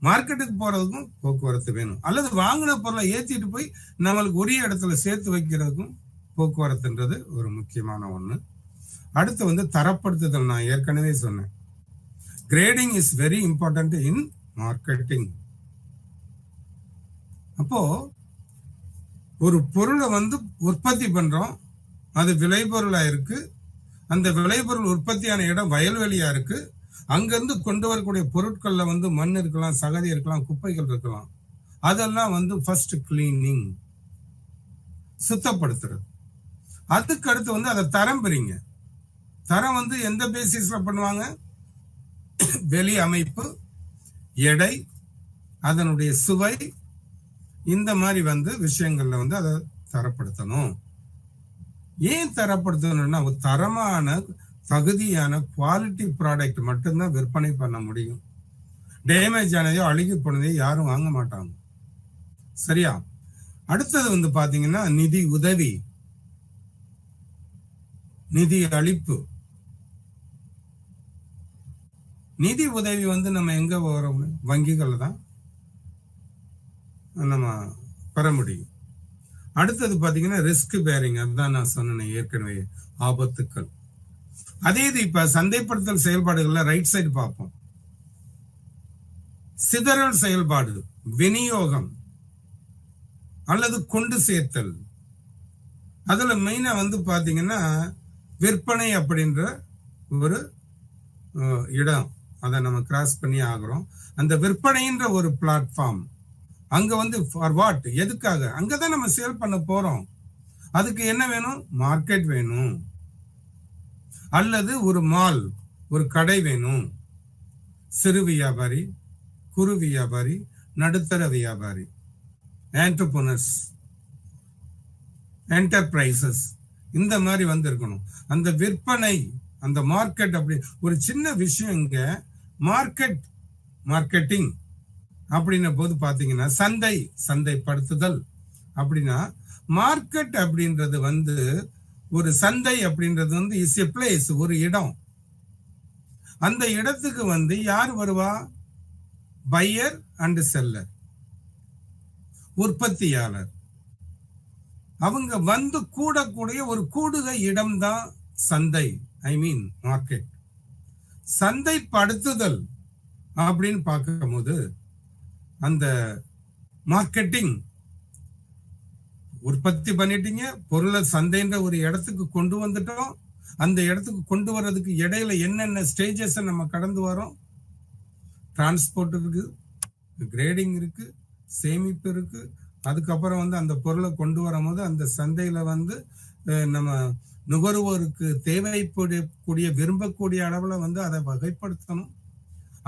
மார்க்கெட்டுக்கு போறதுக்கும் போக்குவரத்து வேணும், அல்லது வாங்கின பொருளை ஏத்திட்டு போய் நம்மளுக்கு உரிய இடத்துல சேர்த்து வைக்கிறதுக்கும் போக்குவரத்துன்றது ஒரு முக்கியமான ஒண்ணு. அடுத்து வந்து தரப்படுத்துதல். நான் ஏற்கனவே சொன்னேன், grading is very important in marketing. அப்போ ஒரு பொருளை வந்து உற்பத்தி பண்றோம், அது விளைபொருளா இருக்கு, அந்த விளைபொருள் உற்பத்தியான இடம் வயல்வெளியா இருக்கு, அங்கிருந்து கொண்டு வரக்கூடிய பொருட்கள்ல வந்து மண் இருக்கலாம், சகதி இருக்கலாம், குப்பைகள் இருக்கலாம், அதெல்லாம் வந்து ஃபர்ஸ்ட் கிளீனிங், சுத்தப்படுத்துறது. அதுக்கு அடுத்து வந்து அதை தரம் பிரிங்க. தரம் வந்து எந்த பேசிஸ்ல பண்ணுவாங்க, வெளி அமைப்பு, எடை, அதனுடைய சுவை, இந்த மாதிரி வந்து விஷயங்கள்ல வந்து அதை தரப்படுத்தணும். ஏன் தரப்படுத்தணும்னா ஒரு தரமான தகுதியான குவாலிட்டி ப்ராடக்ட் மட்டும்தான் விற்பனை பண்ண முடியும். டேமேஜ் ஆனதையோ அழுகி போனதையோ யாரும் வாங்க மாட்டாங்க. சரியா? அடுத்தது வந்து பாத்தீங்கன்னா நிதி உதவி, நிதி அளிப்பு. நிதி உதவி வந்து நம்ம எங்க வரோம்? வங்கிகள் தான் நம்ம பெற முடியும். அடுத்தது பாத்தீங்கன்னா ரிஸ்க் பேரிங், அதுதான் நான் சொன்னேன் ஏற்கனவே, ஆபத்துக்கள். அதே இது இப்ப சந்தைப்படுத்தல் செயல்பாடுகள்ல ரைட் சைடு பார்ப்போம். சிதறல் செயல்பாடு, விநியோகம் அல்லது கொண்டு சேர்த்தல். அதுல மெயினா வந்து பாத்தீங்கன்னா விற்பனை அப்படின்ற ஒரு இடம், அதை நம்ம கிராஸ் பண்ணி ஆகிறோம். அந்த விற்பனைன்ற ஒரு பிளாட்ஃபார்ம் அங்க வந்து ஃபார் வாட், எதுக்காக? அங்கதான் நம்ம சேல் பண்ண போறோம். அதுக்கு என்ன வேணும்? மார்க்கெட் வேணும், அல்லது ஒரு மால், ஒரு கடை வேணும். சிறு வியாபாரி, குறு வியாபாரி, நடுத்தர வியாபாரி, என்டர்பிரனர்ஸ், என்டர்பிரைசஸ், இந்த மாதிரி வந்து இருக்கணும். அந்த விற்பனை, அந்த மார்க்கெட், அப்படி ஒரு சின்ன விஷயம் இங்க. மார்க்கெட், மார்க்கெட்டிங் அப்படின்ன போது பாத்தீங்கன்னா சந்தை, சந்தைப்படுத்துதல் அப்படின்னா, மார்க்கெட் அப்படின்றது வந்து ஒரு சந்தை அப்படின்றது வந்து இஸ் எ பிளேஸ், ஒரு இடம். அந்த இடத்துக்கு வந்து யார் வருவா? பையர் அண்ட் செல்லர், உற்பத்தியாளர். அவங்க வந்து கூடக்கூடிய ஒரு கூடுகை இடம் தான் சந்தை, ஐ மீன் மார்க்கெட். சந்தைப்படுத்துதல் அப்படின்னு பார்க்கும் போது அந்த மார்க்கெட்டிங், உற்பத்தி பண்ணிட்டீங்க, பொருளை சந்தைன்ற ஒரு இடத்துக்கு கொண்டு வந்துட்டோம். அந்த இடத்துக்கு கொண்டு வர்றதுக்கு இடையில என்னென்ன ஸ்டேஜஸ் நம்ம கடந்து வரோம்? டிரான்ஸ்போர்ட் இருக்கு, கிரேடிங் இருக்கு, சேமிப்பு இருக்கு. அதுக்கப்புறம் வந்து அந்த பொருளை கொண்டு வரும் போது அந்த சந்தையில வந்து நம்ம நுகர்வோருக்கு தேவைப்படக்கூடிய, விரும்பக்கூடிய அளவுல வந்து அதை வகைப்படுத்தணும்.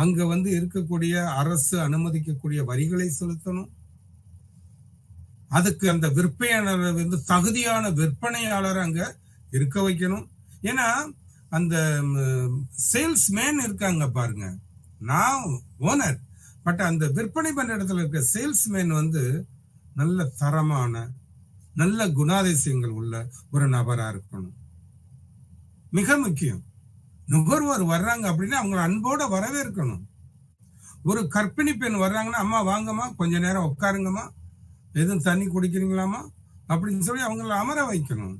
அங்க வந்து இருக்கக்கூடிய அரசு அனுமதிக்கக்கூடிய வரிகளை செலுத்தணும். அதுக்கு அந்த விற்பனையாளர் வந்து தகுதியான விற்பனையாளர் அங்க இருக்க வைக்கணும். ஏன்னா அந்த சேல்ஸ்மேன் இருக்காங்க பாருங்க, நான் ஓனர், பட் அந்த விற்பனை பண்ற இடத்துல இருக்க சேல்ஸ்மேன் வந்து நல்ல தரமான, நல்ல குணாதிசயங்கள் உள்ள ஒரு நபரா இருக்கணும். மிக முக்கியம். நுகர்வோர் வர்றாங்க அப்படின்னா அவங்களை அன்போட வரவேற்கணும். ஒரு கர்ப்பிணி பெண் வர்றாங்கன்னா, அம்மா வாங்கம்மா, கொஞ்ச நேரம் உட்காருங்கம்மா, எதுவும் தண்ணி குடிக்கிறீங்களாமா அப்படின்னு சொல்லி அவங்கள அமர வைக்கணும்.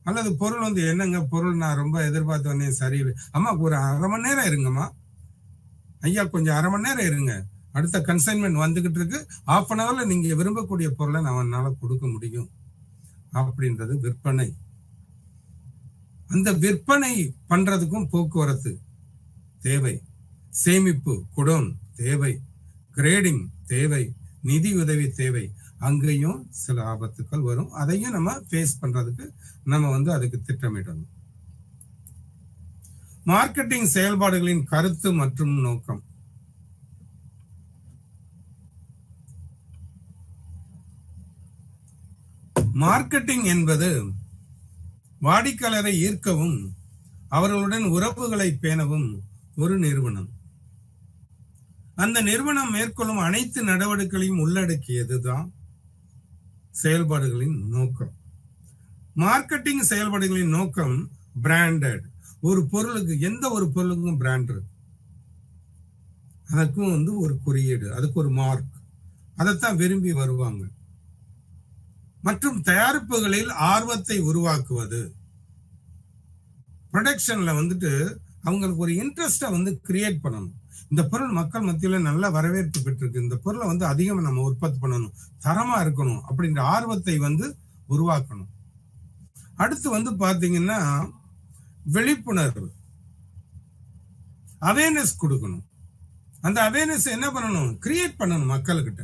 அல்லது பொருள் வந்து, என்னங்க பொருள் நான் ரொம்ப எதிர்பார்த்து வந்தேன், சரியில்லை, அம்மா ஒரு அரை மணி நேரம் இருங்கம்மா, ஐயா கொஞ்சம் அரை மணி நேரம் இருங்க, அடுத்த கன்சைன்மெண்ட் வந்துகிட்டு இருக்கு, 1/2 hourல நீங்க விரும்பக்கூடிய பொருளை நான் கொடுக்க முடியும் அப்படின்றது விற்பனை. அந்த விற்பனை பண்றதுக்கும் போக்குவரத்து தேவை, சேமிப்பு குடோன் தேவை, கிரேடிங் தேவை, நிதி உதவி தேவை. அங்கேயும் சில ஆபத்துக்கள் வரும். அதையும் நம்ம ஃபேஸ் பண்றதுக்கு நம்ம வந்து அதுக்கு திட்டமிடணும். மார்க்கெட்டிங் செயல்பாடுகளின் கருத்து மற்றும் நோக்கம். மார்க்கெட்டிங் என்பது வாடிக்கையாளரை ஈர்க்கவும் அவர்களுடன் உறவுகளை பேணவும் ஒரு நிறுவனம். அந்த நிறுவனம் மேற்கொள்ளும் அனைத்து நடவடிக்கைகளையும் உள்ளடக்கியதுதான் செயல்பாடுகளின் நோக்கம். மார்க்கெட்டிங் செயல்பாடுகளின் நோக்கம் பிராண்டட். ஒரு பொருளுக்கு, எந்த ஒரு பொருளுக்கும் பிராண்ட் இருக்கு, அதுக்கும் வந்து ஒரு குறியீடு, அதுக்கு ஒரு மார்க், அதைத்தான் விரும்பி வருவாங்க. மற்றும் தயாரிப்புகளில் ஆர்வத்தை உருவாக்குவது. ப்ரொடக்ஷன்ல வந்துட்டு அவங்களுக்கு ஒரு இன்ட்ரெஸ்டை வந்து கிரியேட் பண்ணணும். இந்த பொருள் மக்கள் மத்தியில நல்ல வரவேற்பு பெற்றிருக்கு, இந்த பொருளை வந்து அதிகமா நம்ம உற்பத்தி பண்ணணும், தரமா இருக்கணும் அப்படின்ற ஆர்வத்தை வந்து உருவாக்கணும். அடுத்து வந்து பாத்தீங்கன்னா விழிப்புணர்வு, அவேர்னஸ் கொடுக்கணும். அந்த அவேர்னஸ் என்ன பண்ணணும்? கிரியேட் பண்ணணும் மக்கள்கிட்ட.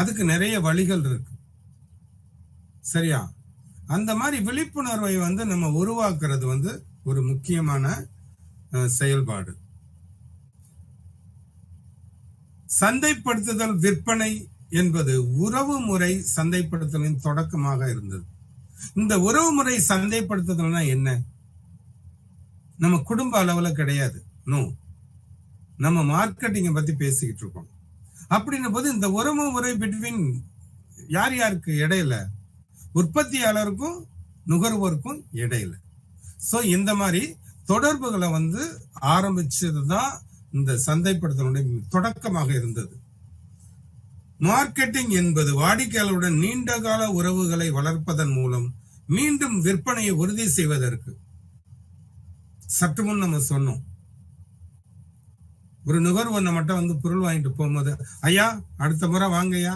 அதுக்கு நிறைய வழிகள் இருக்கு, சரியா? அந்த மாதிரி விழிப்புணர்வை வந்து நம்ம உருவாக்குறது வந்து ஒரு முக்கியமான செயல்பாடு. சந்தைப்படுத்துதல் விற்பனை என்பது உறவு முறை சந்தைப்படுத்துதலின் தொடக்கமாக இருந்தது. இந்த உறவு முறை சந்தைப்படுத்துதல்னா என்ன? நம்ம குடும்ப அளவுல கிடையாது, நோ. நம்ம மார்க்கெட்டிங்கை பத்தி பேசிக்கிட்டு இருக்கோம். அப்படின்னும் போது இந்த உறவு முறை பிட்வீன் யார் யாருக்கு இடையில, உற்பத்தியாளருக்கும் நுகர்வோருக்கும் இடையில. சோ இந்த மாதிரி தொடர்புகளை வந்து ஆரம்பிச்சதுதான் இந்த சந்தைப்படுத்தலுடைய தொடக்கமாக இருந்தது. மார்க்கெட்டிங் என்பது வாடிக்கையாளருடன் நீண்டகால உறவுகளை வளர்ப்பதன் மூலம் மீண்டும் விற்பனையை உறுதி செய்வதற்கு, சற்று முன் நம்ம சொன்னோம், ஒரு நுகர்வோர் நம்மகிட்ட வந்து பொருள் வாங்கிட்டு போகும்போது, ஐயா அடுத்த முறை வாங்கய்யா,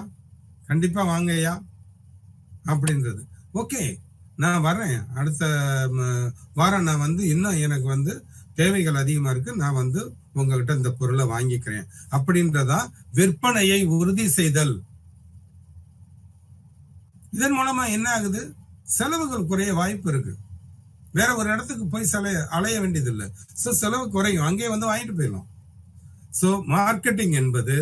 கண்டிப்பா வாங்கய்யா அப்படின்றது. ஓகே, நான் வரேன், அடுத்த வாரம் நான் வந்து இன்னும் எனக்கு வந்து தேவைகள் அதிகமா இருக்கு, நான் வந்து உங்ககிட்ட இந்த பொருளை வாங்கிக்கிறேன் அப்படின்றதா விற்பனையை உறுதி செய்தல். இதன் மூலமா என்ன ஆகுது? செலவுகள் குறைய வாய்ப்பு இருக்கு. வேற ஒரு இடத்துக்கு போய் அலைய வேண்டியது இல்லை. சோ செலவு குறையும், அங்கே வந்து வாங்கிட்டு போயிடலாம். சோ மார்க்கெட்டிங் என்பது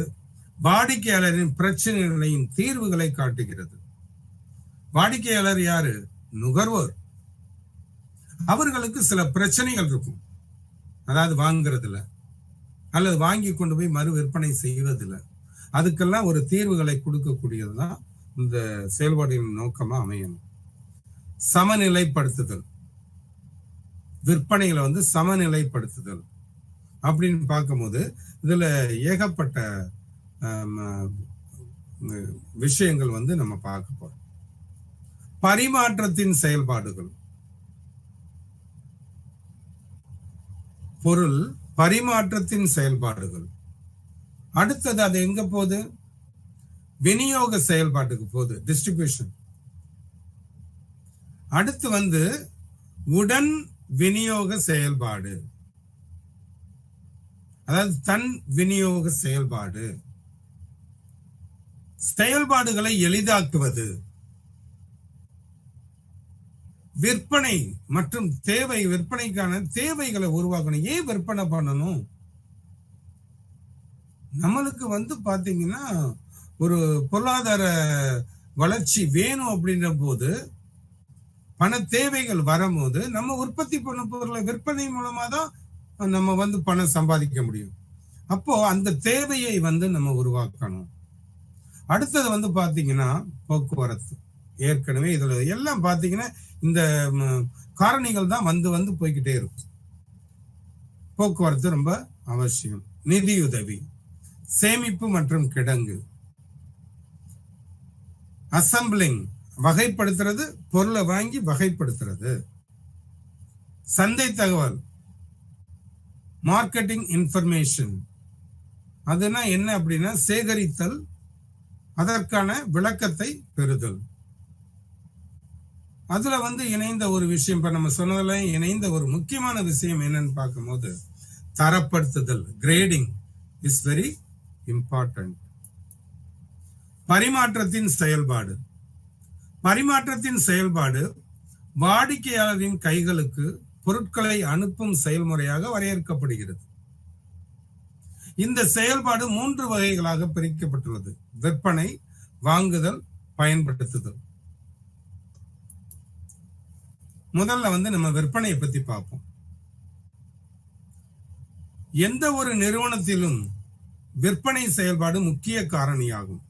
வாடிக்கையாளரின் பிரச்சனைகளையும் தீர்வுகளை காட்டுகிறது. வாடிக்கையாளர் யாரு? நுகர்வோர். அவர்களுக்கு சில பிரச்சனைகள் இருக்கும், அதாவது வாங்குறதுல அல்லது வாங்கி கொண்டு போய் மறு விற்பனை செய்வதில்லை. அதுக்கெல்லாம் ஒரு தீர்வுகளை கொடுக்கக்கூடியதுதான் இந்த செயல்பாடுகளின் நோக்கமா அமையணும். சமநிலைப்படுத்துதல், விற்பனைகளை வந்து சமநிலைப்படுத்துதல் அப்படின்னு பார்க்கும்போது இதுல ஏகப்பட்ட விஷயங்கள் வந்து நம்ம பார்க்க போறோம். பரிமாற்றத்தின் செயல்பாடுகள், பொருள் பரிமாற்றத்தின் செயல்பாடுகள். அடுத்தது அது எங்க போகுது? விநியோக செயல்பாட்டுக்கு போகுது, டிஸ்ட்ரிபியூஷன். அடுத்து வந்து உடன் விநியோக செயல்பாடு, அதாவது தன் விநியோக செயல்பாடு. செயல்பாடுகளை எளிதாக்குவது, விற்பனை மற்றும் தேவை, விற்பனைக்கான தேவைகளை உருவாக்கணும். ஏன் விற்பனை பண்ணணும்? நம்மளுக்கு வந்து பாத்தீங்கன்னா ஒரு பொருளாதார வளர்ச்சி வேணும் அப்படின்ற போது, பண தேவைகள் வரும்போது நம்ம உற்பத்தி பண்ண பொருளை விற்பனை மூலமா தான் நம்ம வந்து பணம் சம்பாதிக்க முடியும். அப்போ அந்த தேவையை வந்து நம்ம உருவாக்கணும். அடுத்தது வந்து பாத்தீங்கன்னா போக்குவரத்து. ஏற்கனவே இதுல எல்லாம் பாத்தீங்கன்னா இந்த காரணிகள் தான் வந்து வந்து போய்கிட்டே இருக்கும். போக்குவரத்து ரொம்ப அவசியம். நிதியுதவி, சேமிப்பு மற்றும் கிடங்கு, அசம்பிளிங் வகைப்படுத்துறது, பொருளை வாங்கி வகைப்படுத்துறது, சந்தை தகவல், மார்க்கெட்டிங் இன்ஃபர்மேஷன். அதுனா என்ன அப்படின்னா சேகரித்தல், அதற்கான விளக்கத்தை பெறுதல். அதுல வந்து இணைந்த ஒரு விஷயம், இப்ப நம்ம சொன்னதுல இணைந்த ஒரு முக்கியமான விஷயம் என்னன்னு பார்க்கும்போது தரப்படுத்துதல், கிரேடிங் இஸ் வெரி இம்பார்ட்டன்ட். பரிமாற்றத்தின் செயல்பாடு, பரிமாற்றத்தின் செயல்பாடு வாடிக்கையாளரின் கைகளுக்கு பொருட்களை அனுப்பும் செயல்முறையாக வரையறுக்கப்படுகிறது. இந்த செயல்பாடு 3 வகைகளாக பிரிக்கப்பட்டுள்ளது: விற்பனை, வாங்குதல், பயன்படுத்துதல். முதல்ல வந்து நம்ம விற்பனையை பத்தி பார்ப்போம். எந்த ஒரு நிறுவனத்திலும் விற்பனை செயல்பாடு முக்கிய காரணியாகும்.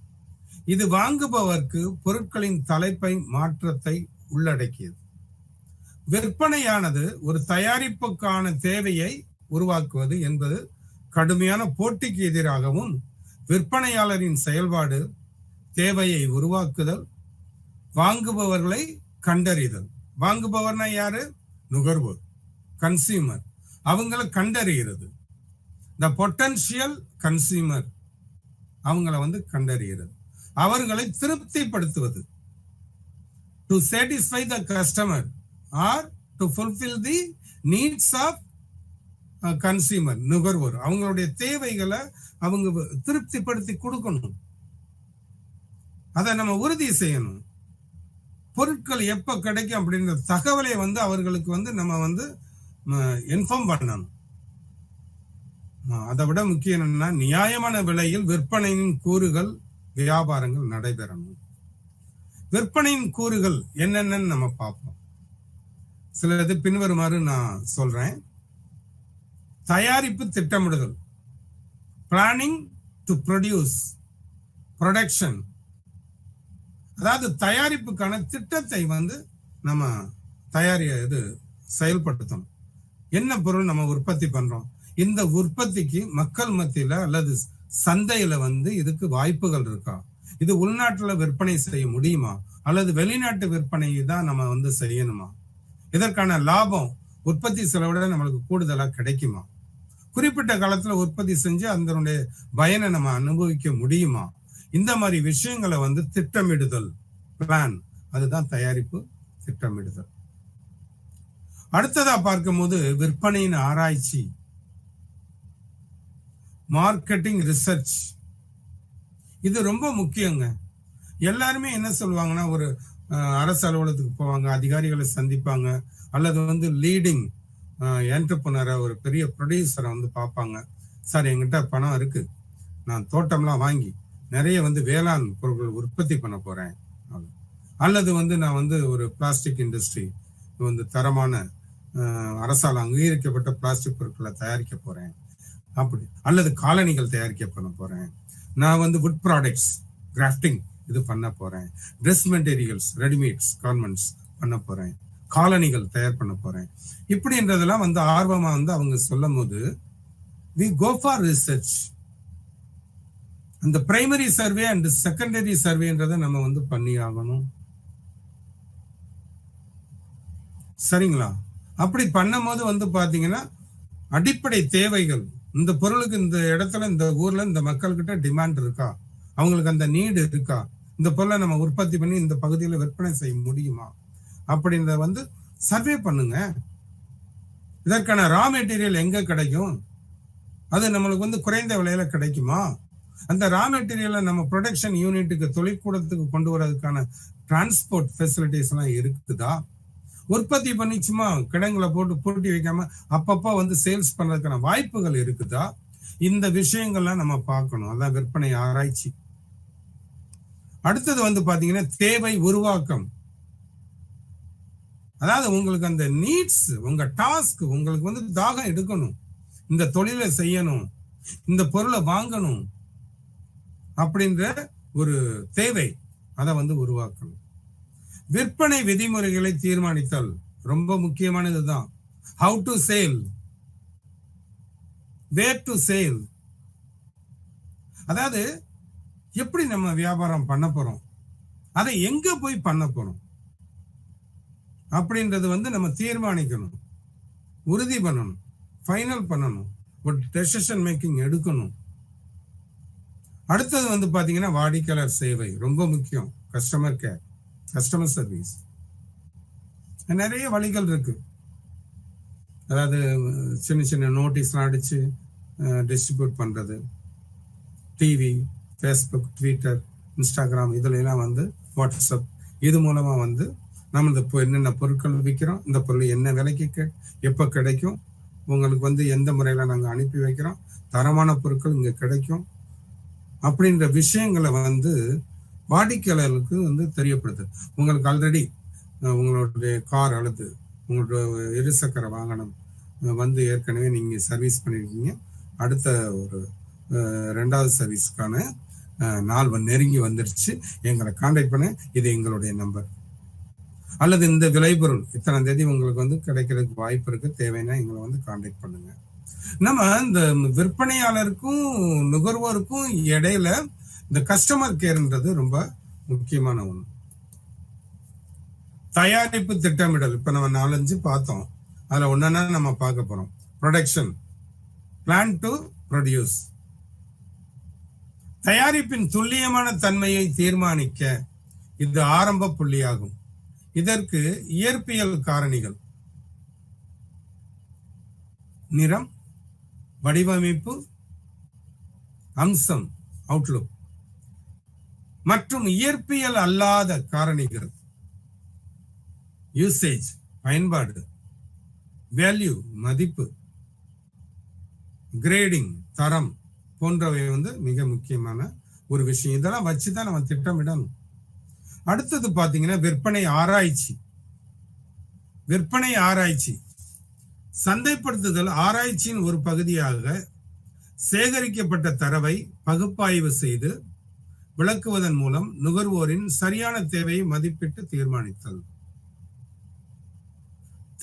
இது வாங்குபவருக்கு பொருட்களின் தலைப்பை மாற்றத்தை உள்ளடக்கியது. விற்பனையானது ஒரு தயாரிப்புக்கான தேவையை உருவாக்குவது என்பது கடுமையான போட்டிக்கு எதிராகவும், விற்பனையாளரின் செயல்பாடு தேவையை உருவாக்குதல், வாங்குபவர்களை கண்டறிதல். வாங்குபவர்னா யாரு? நுகர்வோர், கன்சியூமர். அவங்களை கண்டறிகிறது. த பொட்டன்ஷியல் கன்சியூமர், அவங்கள வந்து கண்டறிகிறது. அவர்களை திருப்திப்படுத்துவது, to satisfy the customer or to fulfill the needs of consumer, நுகர்வோர். அவங்களுடைய தேவைகளை அவங்க திருப்திப்படுத்தி கொடுக்கணும். அதை நம்ம உறுதி செய்யணும். பொருட்கள் எப்ப கிடைக்கும் அப்படின்ற தகவலை வந்து அவர்களுக்கு வந்து நம்ம வந்து இன்ஃபார்ம் பண்ணணும். அதை விட முக்கியம் என்னன்னா, நியாயமான விலையில் விற்பனையின் கூறுகள், வியாபாரங்கள் நடைபெறணும். விற்பனையின் கூறுகள் என்னென்னு நம்ம பார்ப்போம். சிலது பின்வருமாறு நான் சொல்றேன். தயாரிப்பு திட்டமிடுதல், பிளானிங் டு ப்ரொடியூஸ் ப்ரொடக்ஷன், அதாவது தயாரிப்புக்கான திட்டத்தை வந்து நம்ம இது செயல்படுத்தணும். என்ன பொருள் நம்ம உற்பத்தி பண்றோம், இந்த உற்பத்திக்கு மக்கள் மத்தியில அல்லது சந்தையில வந்து இதுக்கு வாய்ப்புகள் இருக்கா, இது உள்நாட்டுல விற்பனை செய்ய முடியுமா அல்லது வெளிநாட்டு விற்பனை தான் நம்ம வந்து செய்யணுமா, இதற்கான லாபம் உற்பத்தி செலவோட நம்மளுக்கு கூடுதலா கிடைக்குமா, குறிப்பிட்ட காலத்துல உற்பத்தி செஞ்சு அதனுடைய பயனை நம்ம அனுபவிக்க முடியுமா, இந்த மாதிரி விஷயங்களை வந்து திட்டமிடுதல், பிளான், அதுதான் தயாரிப்பு திட்டமிடுதல். அடுத்ததா பார்க்கும்போது விற்பனையின் ஆராய்ச்சி, மார்க்கெட்டிங் ரிசர்ச், இது ரொம்ப முக்கியங்க. எல்லாருமே என்ன சொல்லுவாங்கன்னா, ஒரு அரசு அலுவலகத்துக்கு போவாங்க, அதிகாரிகளை சந்திப்பாங்க, அல்லது வந்து லீடிங் என்டர்பிரனரை, ஒரு பெரிய ப்ரொடியூசரை வந்து பார்ப்பாங்க. சார் என்கிட்ட பணம் இருக்கு, நான் தோட்டம்லாம் வாங்கி நிறைய வந்து வேளாண் பொருட்கள் உற்பத்தி பண்ண போறேன், அல்லது வந்து நான் வந்து ஒரு பிளாஸ்டிக் இண்டஸ்ட்ரி வந்து தரமான அரசால் அங்கீகரிக்கப்பட்ட பிளாஸ்டிக் பொருட்களை தயாரிக்க போறேன் அப்படி, அல்லது காலணிகள் தயாரிக்க பண்ண போறேன், நான் வந்து வுட் ப்ராடக்ட்ஸ் கிராஃப்டிங் இது பண்ண போறேன், ட்ரெஸ் மெட்டீரியல்ஸ் ரெடிமேட்ஸ் கார்மெண்ட்ஸ் பண்ண போறேன், காலணிகள் தயார் பண்ண போறேன், இப்படின்றதெல்லாம் வந்து ஆர்வமா வந்து அவங்க சொல்லும் போது we go for research. அந்த பிரைமரி சர்வே அண்ட் செகண்டரி சர்வேன்றதை நம்ம வந்து பண்ணி ஆகணும். சரிங்களா? அப்படி பண்ணும் போது வந்து பாத்தீங்கன்னா அடிப்படை தேவைகள், இந்த பொருளுக்கு இந்த இடத்துல இந்த ஊர்ல இந்த மக்கள்கிட்ட டிமாண்ட் இருக்கா, அவங்களுக்கு அந்த நீடு இருக்கா, இந்த பொருளை நம்ம உற்பத்தி பண்ணி இந்த பகுதியில் விற்பனை செய்ய முடியுமா அப்படின்றத வந்து சர்வே பண்ணுங்க. இதற்கான ரா மெட்டீரியல் எங்க கிடைக்கும், அது நம்மளுக்கு வந்து குறைந்த விலையில கிடைக்குமா, அந்த ரா மெட்டீரியலை நம்ம ப்ரொடக்ஷன் யூனிட்டுக்கு தொழிற்கூடத்துக்கு கொண்டு வரதுக்கான டிரான்ஸ்போர்ட் ஃபெசிலிட்டிஸ் எல்லாம் இருக்குதா, உற்பத்தி பண்ணி சும்மா கிடங்குல போட்டு பூட்டி வைக்காம அப்பப்போ வந்து சேல்ஸ் பண்றதுக்கான வாய்ப்புகள் இருக்குதா, இந்த விஷயங்கள்லாம் நம்ம பார்க்கணும். அதான் விற்பனை ஆராய்ச்சி. அடுத்தது வந்து பாத்தீங்கன்னா தேவை உருவாக்கம், அதாவது உங்களுக்கு அந்த நீட்ஸ், உங்க டாஸ்க், உங்களுக்கு வந்து தாகம் எடுக்கணும், இந்த தொழிலை செய்யணும், இந்த பொருளை வாங்கணும் அப்படின்ற ஒரு தேவை, அதை வந்து உருவாக்கணும். விற்பனை விதிமுறைகளை தீர்மானித்தல் ரொம்ப முக்கியமானதுதான். How to sell, where to sell, அதாவது எப்படி நம்ம வியாபாரம் பண்ண போறோம், அதை எங்க போய் பண்ண போறோம் அப்படின்றது வந்து நம்ம தீர்மானிக்கணும், உறுதி பண்ணணும், ஃபைனல் பண்ணணும், ஒரு டெசிஷன் மேக்கிங் எடுக்கணும். அடுத்தது வந்து பாத்தீங்கன்னா வாடிக்கையாளர் சேவை ரொம்ப முக்கியம். கஸ்டமர் கேர், கஸ்டமர் சர்வீஸ், நிறைய வழிகள் இருக்கு. அதாவது சின்ன சின்ன நோட்டீஸ்லாம் அடிச்சு டிஸ்ட்ரிபியூட் பண்றது, டிவி, ஃபேஸ்புக், ட்விட்டர், இன்ஸ்டாகிராம், இதுல எல்லாம் வந்து வாட்ஸ்அப், இது மூலமா வந்து நம்ம இந்த என்னென்ன பொருட்கள் விற்கிறோம், இந்த பொருள் என்ன விலைக்கு எப்போ கிடைக்கும், உங்களுக்கு வந்து எந்த முறையில நாங்கள் அனுப்பி வைக்கிறோம், தரமான பொருட்கள் இங்க கிடைக்கும் அப்படின்ற விஷயங்களை வந்து வாடிக்கையாளர்களுக்கு வந்து தெரியப்படுது. உங்களுக்கு ஆல்ரெடி உங்களுடைய கார் அல்லது உங்களோட இருசக்கர வாகனம் வந்து ஏற்கனவே நீங்க சர்வீஸ் பண்ணிருக்கீங்க, அடுத்த ஒரு 2வது சர்வீஸ்க்கான நாள் நெருங்கி வந்துருச்சு, எங்களை கான்டாக்ட் பண்ண, இது எங்களுடைய நம்பர், அல்லது இந்த விளைபொருள் இத்தனாம் தேதி உங்களுக்கு வந்து கிடைக்கிறதுக்கு வாய்ப்பு இருக்கு, தேவைன்னா எங்களை வந்து கான்டாக்ட் பண்ணுங்க. நம்ம இந்த விற்பனையாளருக்கும் நுகர்வோருக்கும் இடையில இந்த கஸ்டமர் கேர்ன்றது ரொம்ப முக்கியமான ஒண்ணு. தயாரிப்பு திட்டமிடல் இப்ப நம்ம 4-5 பார்த்தோம், அதுல ஒன்னா நம்ம பார்க்க போறோம். ப்ரொடக்ஷன், பிளான் டு ப்ரொடியூஸ், தயாரிப்பின் துல்லியமான தன்மையை தீர்மானிக்க இது ஆரம்ப புள்ளியாகும். இதற்கு இயற்பியல் காரணிகள், நிறம், வடிவமைப்பு, அம்சம், அவுட்லுக், மற்றும் இயற்பியல் அல்லாத காரணிகள், யூசேஜ், பயன்பாடு, வேல்யூ, மதிப்பு, கிரேடிங், தரம் போன்றவை வந்து மிக முக்கியமான ஒரு விஷயம். இதெல்லாம் வச்சுதான் நம்ம திட்டமிடணும். அடுத்தது பாத்தீங்கன்னா விற்பனை ஆராய்ச்சி. விற்பனை ஆராய்ச்சி சந்தைப்படுத்துதல் ஆராய்ச்சியின் ஒரு பகுதியாக சேகரிக்கப்பட்ட தரவை பகுப்பாய்வு செய்து விளக்குவதன் மூலம் நுகர்வோரின் சரியான தேவையை மதிப்பிட்டு தீர்மானித்தல்.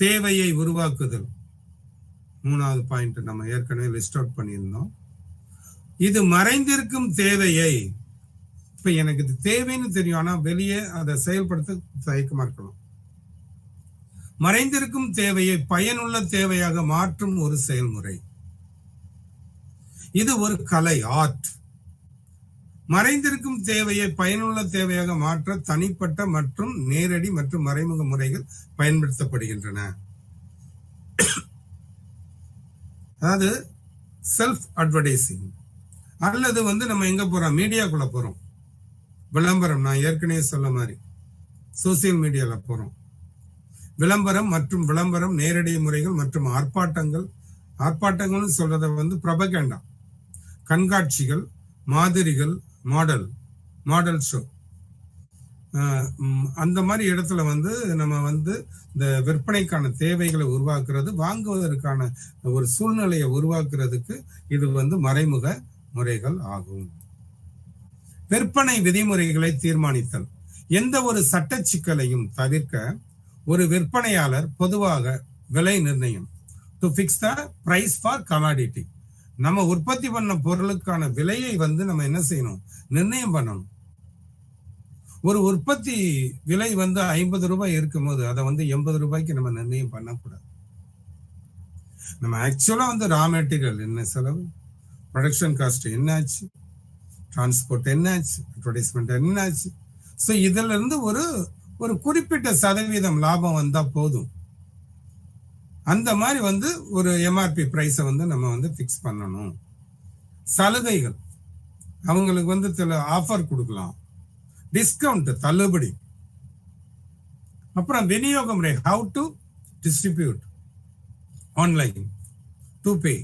தேவையை உருவாக்குதல் 3வது பாயிண்ட் நம்ம ஏற்கனவே லிஸ்ட் அவுட் பண்ணியிருந்தோம். இது மறைந்திருக்கும் தேவையை, இப்ப எனக்கு இது தேவைன்னு தெரியும், ஆனா வெளியே அதை செயல்படுத்த தயக்கமா இருக்கலாம். மறைந்திருக்கும் தேவையை பயனுள்ள தேவையாக மாற்றும் ஒரு செயல்முறை. இது ஒரு கலை, ஆர்ட். மறைந்திருக்கும் தேவையை பயனுள்ள தேவையாக மாற்ற தனிப்பட்ட மற்றும் நேரடி மற்றும் மறைமுக முறைகள் பயன்படுத்தப்படுகின்றன. அதாவது செல்ஃப் அட்வர்டைசிங், அல்லது நம்ம எங்க போறோம், மீடியாக்குள்ள போறோம், விளம்பரம். நான் ஏற்கனவே சொல்ல மாதிரி சோசியல் மீடியால போறோம். விளம்பரம் மற்றும் விளம்பரம், நேரடி முறைகள் மற்றும் ஆர்ப்பாட்டங்கள் சொல்றத ப்ரொபகண்டா, கண்காட்சிகள், மாதிரிகள், மாடல் ஷோ, அந்த மாதிரி இடத்துல நம்ம இந்த விற்பனைக்கான தேவைகளை உருவாக்குறது, வாங்குவதற்கான ஒரு சூழ்நிலையை உருவாக்குறதுக்கு இது மறைமுக முறைகள் ஆகும். விற்பனை விதிமுறைகளை தீர்மானித்தல். எந்த ஒரு சட்ட சிக்கலையும் தவிர்க்க ஒரு விற்பனையாளர் பொதுவாக விலை நிர்ணயம், to fix the price for commodity. நம்ம உற்பத்தி பண்ண பொருளுக்கான விலையை நம்ம என்ன செய்யணும், நிர்ணயம் பண்ணணும். ஒரு உற்பத்தி விலை 50 ரூபாய் இருக்கும் போது அதை 80 ரூபாய்க்கு நம்ம நிர்ணயம் பண்ணக்கூடாது. நம்ம ஆக்சுவலா ரா மெட்டீரியல் என்ன செலவு, ப்ரொடக்ஷன் காஸ்ட் என்னாச்சு, டிரான்ஸ்போர்ட் என்னாச்சு, அட்வர்டைஸ்மெண்ட் என்னாச்சு, ஸோ இதுல இருந்து ஒரு குறிப்பிட்ட சதவீதம் லாபம் வந்தா போதும். அந்த மாதிரி ஒரு எம்ஆர்பி பிரைஸை நம்ம பிக்ஸ் பண்ணணும். சலுகைகள், அவங்களுக்கு ஆஃபர் கொடுக்கலாம், டிஸ்கவுண்ட், தள்ளுபடி. அப்புறம் விநியோக முறை, how to distribute online, to pay.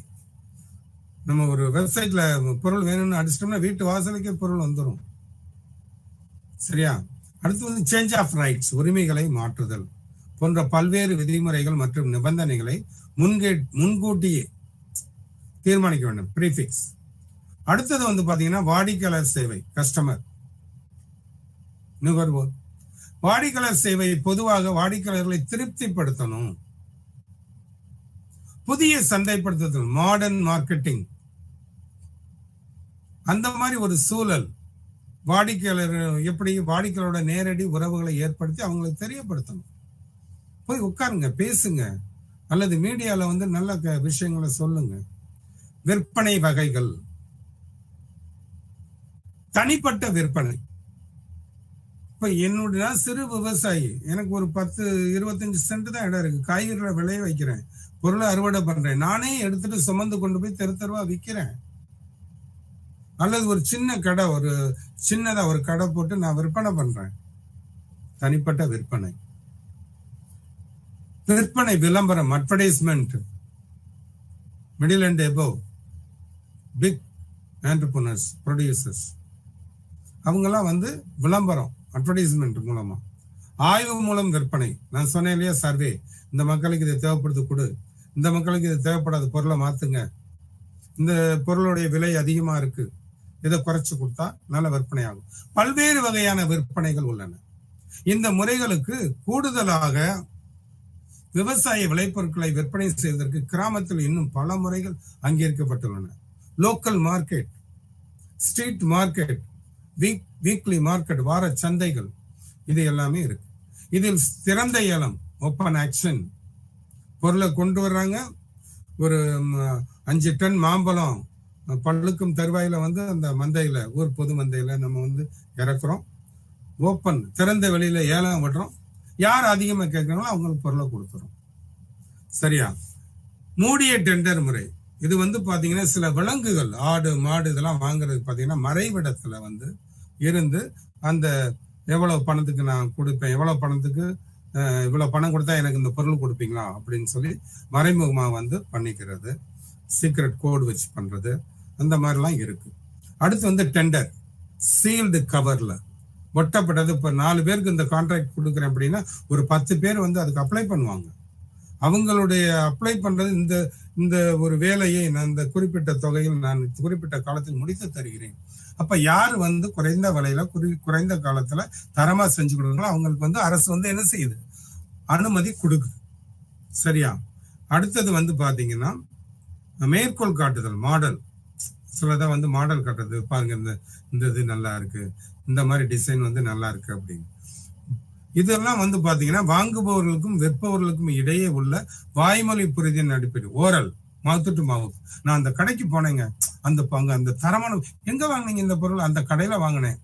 நம்ம ஒரு வெப்சைட்ல பொருள் வேணும்னு அடிச்சிட்டோம்னா வீட்டு வாசலுக்கே பொருள் வந்துடும். சரியா? அடுத்து சேஞ்ச் ஆஃப் ரைட்ஸ், உரிமைகளை மாற்றுதல் போன்ற பல்வேறு விதிமுறைகள் மற்றும் நிபந்தனைகளை முன்கூட்டியே தீர்மானிக்க வேண்டும், ப்ரீஃபிக்ஸ். அடுத்தது பாத்தீங்கன்னா வாடிக்கையாளர் சேவை, கஸ்டமர், நுகர்வோர். வாடிக்கையாளர் சேவை பொதுவாக வாடிக்கையாளர்களை திருப்திப்படுத்தணும். புதிய சந்தைப்படுத்துதல், மாடர்ன் மார்க்கெட்டிங், அந்த மாதிரி ஒரு சூழல். வாடிக்கையாளர் எப்படி வாடிக்கையாளரோட நேரடி உறவுகளை ஏற்படுத்தி அவங்களுக்கு தெரியப்படுத்தணும். போய் உட்காருங்க, பேசுங்க, அல்லது மீடியால நல்ல விஷயங்களை சொல்லுங்க. விற்பனை வகைகள், தனிப்பட்ட விற்பனை. இப்ப என்னுடைய சிறு விவசாயி, எனக்கு ஒரு 10-25 சென்ட் தான் இடம் இருக்கு, காய்கறிகளை விளைய வைக்கிறேன், பொருளை அறுவடை பண்றேன், நானே எடுத்துட்டு சுமந்து கொண்டு போய் தெருவா விற்கிறேன். அல்லது ஒரு சின்ன கடை, ஒரு சின்னதா ஒரு கடை போட்டு நான் விற்பனை பண்றேன். தனிப்பட்ட விற்பனை. விற்பனை விளம்பரம், advertisement, middle and above, big entrepreneurs, producers, அவங்கெல்லாம் விளம்பரம், அட்வர்டைஸ்மெண்ட் மூலமா. ஆய்வு மூலம் விற்பனை, நான் சொன்னேன் இல்லையா, சர்வே, இந்த மக்களுக்கு இது தேவைப்படுது கொடு, இந்த மக்களுக்கு இது தேவைப்படாத பொருளை மாத்துங்க, இந்த பொருளுடைய விலை அதிகமா இருக்கு, இதை குறைச்சு கொடுத்தா நல்ல விற்பனை ஆகும். பல்வேறு வகையான விற்பனைகள் உள்ளன. இந்த முறைகளுக்கு கூடுதலாக விவசாய விளைபொருட்களை விற்பனை செய்வதற்கு கிராமத்தில் இன்னும் பல முறைகள் அங்கீகரிக்கப்பட்டுள்ளன. Local market, street market, weekly market, வார சந்தைகள், இது எல்லாமே இருக்கு. இதில் திறந்த ஏலம், ஓப்பன் ஆக்ஷன், பொருளை கொண்டு வர்றாங்க. ஒரு 5 டன் மாம்பழம் பழுக்கும் தருவாயில அந்த மந்தையில, ஊர் பொது மந்தையில நம்ம இறக்குறோம். ஓப்பன், திறந்த வெளியில ஏலம் விடுறோம். யார் அதிகமா கேட்கறாங்களோ அவங்களுக்கு பொருளை கொடுத்துரும். சரியா? மூடிய டெண்டர் முறை, இது பாத்தீங்கன்னா சில விலங்குகள், ஆடு மாடு இதெல்லாம் வாங்குறது பாத்தீங்கன்னா மறைவிடத்துல இருந்து அந்த எவ்வளவு பணத்துக்கு நான் கொடுப்பேன், எவ்வளவு பணத்துக்கு இவ்வளவு பணம் கொடுத்தா எனக்கு இந்த பொருள் கொடுப்பீங்களா அப்படின்னு சொல்லி மறைமுகமா பண்ணிக்கிறது. சீக்ரெட் கோடு வச்சு பண்றது, அந்த மாதிரிலாம் இருக்கு. அடுத்து டெண்டர், சீல்டு கவர்ல ஒட்டப்பட்டது. இப்ப 4 பேருக்கு இந்த கான்ட்ராக்ட் கொடுக்குறேன் அப்படின்னா ஒரு 10 பேர் அதுக்கு அப்ளை பண்ணுவாங்க. அவங்களுடைய அப்ளை பண்றது, இந்த ஒரு வேலையை நான் இந்த குறிப்பிட்ட தொகையில் நான் குறிப்பிட்ட காலத்தில் முடித்து தருகிறேன் அப்ப யாரு வந்து குறைந்த விலையில குறைந்த காலத்துல தரமா செஞ்சு கொடுக்குறோம் அவங்களுக்கு வந்து அரசு வந்து என்ன செய்யுது, அனுமதி கொடுக்குது. சரியா? அடுத்தது வந்து பாத்தீங்கன்னா மேற்கோள் காட்டுதல், மாடல். சிலதான் வந்து மாடல் காட்டுறது, பாருங்க இந்த இது நல்லா இருக்கு, இந்த மாதிரி டிசைன் வந்து நல்லா இருக்கு அப்படின்னு. இதெல்லாம் வந்து பாத்தீங்கன்னா வாங்குபவர்களுக்கும் விற்பவர்களுக்கும் இடையே உள்ள வாய்மொழி புரிதலின் அடிப்படை, ஓரல், மவுத் டு மவுத். நான் அந்த கடைக்கு போனேங்க, அந்த தரமான, எங்க வாங்கினீங்க இந்த பொருள், அந்த கடையில வாங்கினேன்,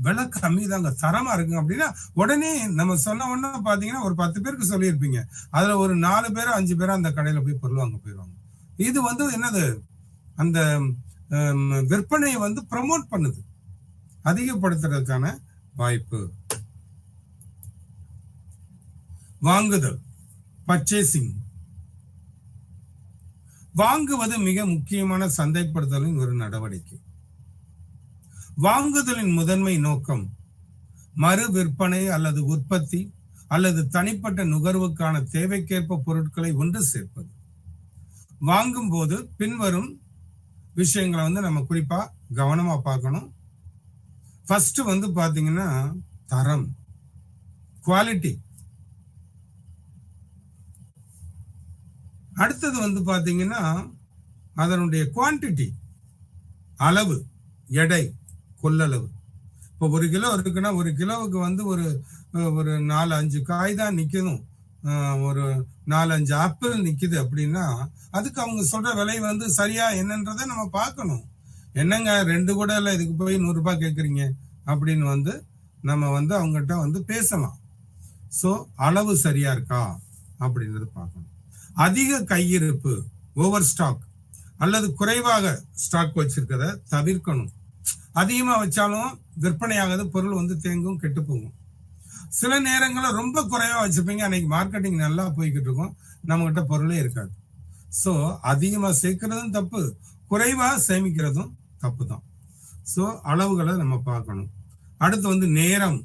விலை கம்மி தாங்க, தரமா இருக்குங்க அப்படின்னா உடனே நம்ம சொன்ன உடனே பாத்தீங்கன்னா ஒரு 10 பேருக்கு சொல்லியிருப்பீங்க, அதுல ஒரு 4 பேரோ 5 பேரோ அந்த கடையில போய் பொருள் வாங்க போயிடுவாங்க. இது வந்து என்னது, அந்த விற்பனையை வந்து ப்ரமோட் பண்ணுது, அதிகப்படுத்துறதுக்கான வாய்ப்பு. வாங்குதல், பர்ச்சேசிங். வாங்குவது மிக முக்கியமான சந்தைப்படுத்தலின் ஒரு நடவடிக்கை. வாங்குதலின் முதன்மை நோக்கம் மறு விற்பனை அல்லது உற்பத்தி அல்லது தனிப்பட்ட நுகர்வுக்கான தேவைக்கேற்ப பொருட்களை ஒன்று சேர்ப்பது. வாங்கும் போது பின்வரும் விஷயங்களை வந்து நம்ம குறிப்பா கவனமா பார்க்கணும். ஃபர்ஸ்ட் வந்து பாத்தீங்கன்னா தரம், குவாலிட்டி. அடுத்தது வந்து பாத்தீங்கன்னா அதனுடைய குவான்டிட்டி, அளவு, எடை, கொள்ளளவு. இப்போ 1 கிலோ இருக்குன்னா 1 கிலோவுக்கு வந்து ஒரு 4-5 காய் தான் நிக்கணும், ஒரு 4-5 ஆப்பிள் நிக்குது அப்படின்னா அதுக்கு அவங்க சொல்ற விலை வந்து சரியா என்னன்றதை நம்ம பார்க்கணும். என்னங்க 2 கூட இல்லை, இதுக்கு போய் 100 ரூபாய் கேட்குறீங்க அப்படின்னு வந்து நம்ம வந்து அவங்ககிட்ட வந்து பேசலாம். ஸோ அளவு சரியா இருக்கா அப்படின்றது பார்க்கணும். அதிக கையிருப்பு, ஓவர் ஸ்டாக் அல்லது குறைவாக ஸ்டாக் வச்சிருக்கிறத தவிர்க்கணும். அதிகமா வச்சாலும் விற்பனை ஆகாது, பொருள் வந்து தேங்கும், கெட்டு போகும். சில நேரங்களில் ரொம்ப குறைவா வச்சிருப்பீங்க, அன்னைக்கு மார்க்கெட்டிங் நல்லா போய்கிட்டு இருக்கும், நம்ம கிட்ட பொருளே இருக்காது. ஸோ அதிகமா சேர்க்கிறதும் தப்பு, குறைவா சேமிக்கிறதும் தப்பு தான். ஸோ அளவுகளை நம்ம பார்க்கணும். அடுத்து வந்து நேரம்.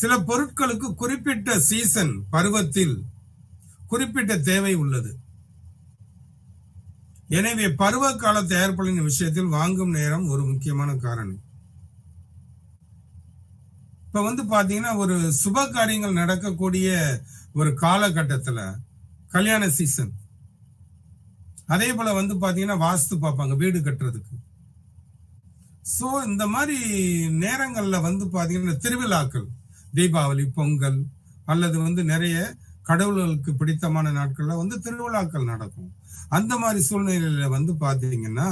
சில பொருட்களுக்கு குறிப்பிட்ட சீசன், பருவத்தில் குறிப்பிட்ட தேவை உள்ளது. எனவே பருவ கால தயாரிப்புகளின் விஷயத்தில் வாங்கும் நேரம் ஒரு முக்கியமான காரணம். இப்ப வந்து பாத்தீங்கன்னா ஒரு சுப காரியங்கள் நடக்கக்கூடிய ஒரு காலகட்டத்துல, கல்யாண சீசன், அதே போல வந்து பாத்தீங்கன்னா வாஸ்து பார்ப்பாங்க வீடு கட்டுறதுக்கு. சோ இந்த மாதிரி நேரங்கள்ல வந்து பாத்தீங்கன்னா திருவிழாக்கள், தீபாவளி, பொங்கல் அல்லது வந்து நிறைய கடவுள்களுக்கு பிடித்தமான நாட்கள்ல வந்து திருவிழாக்கள் நடக்கும். அந்த மாதிரி சூழ்நிலையில வந்து பாத்தீங்கன்னா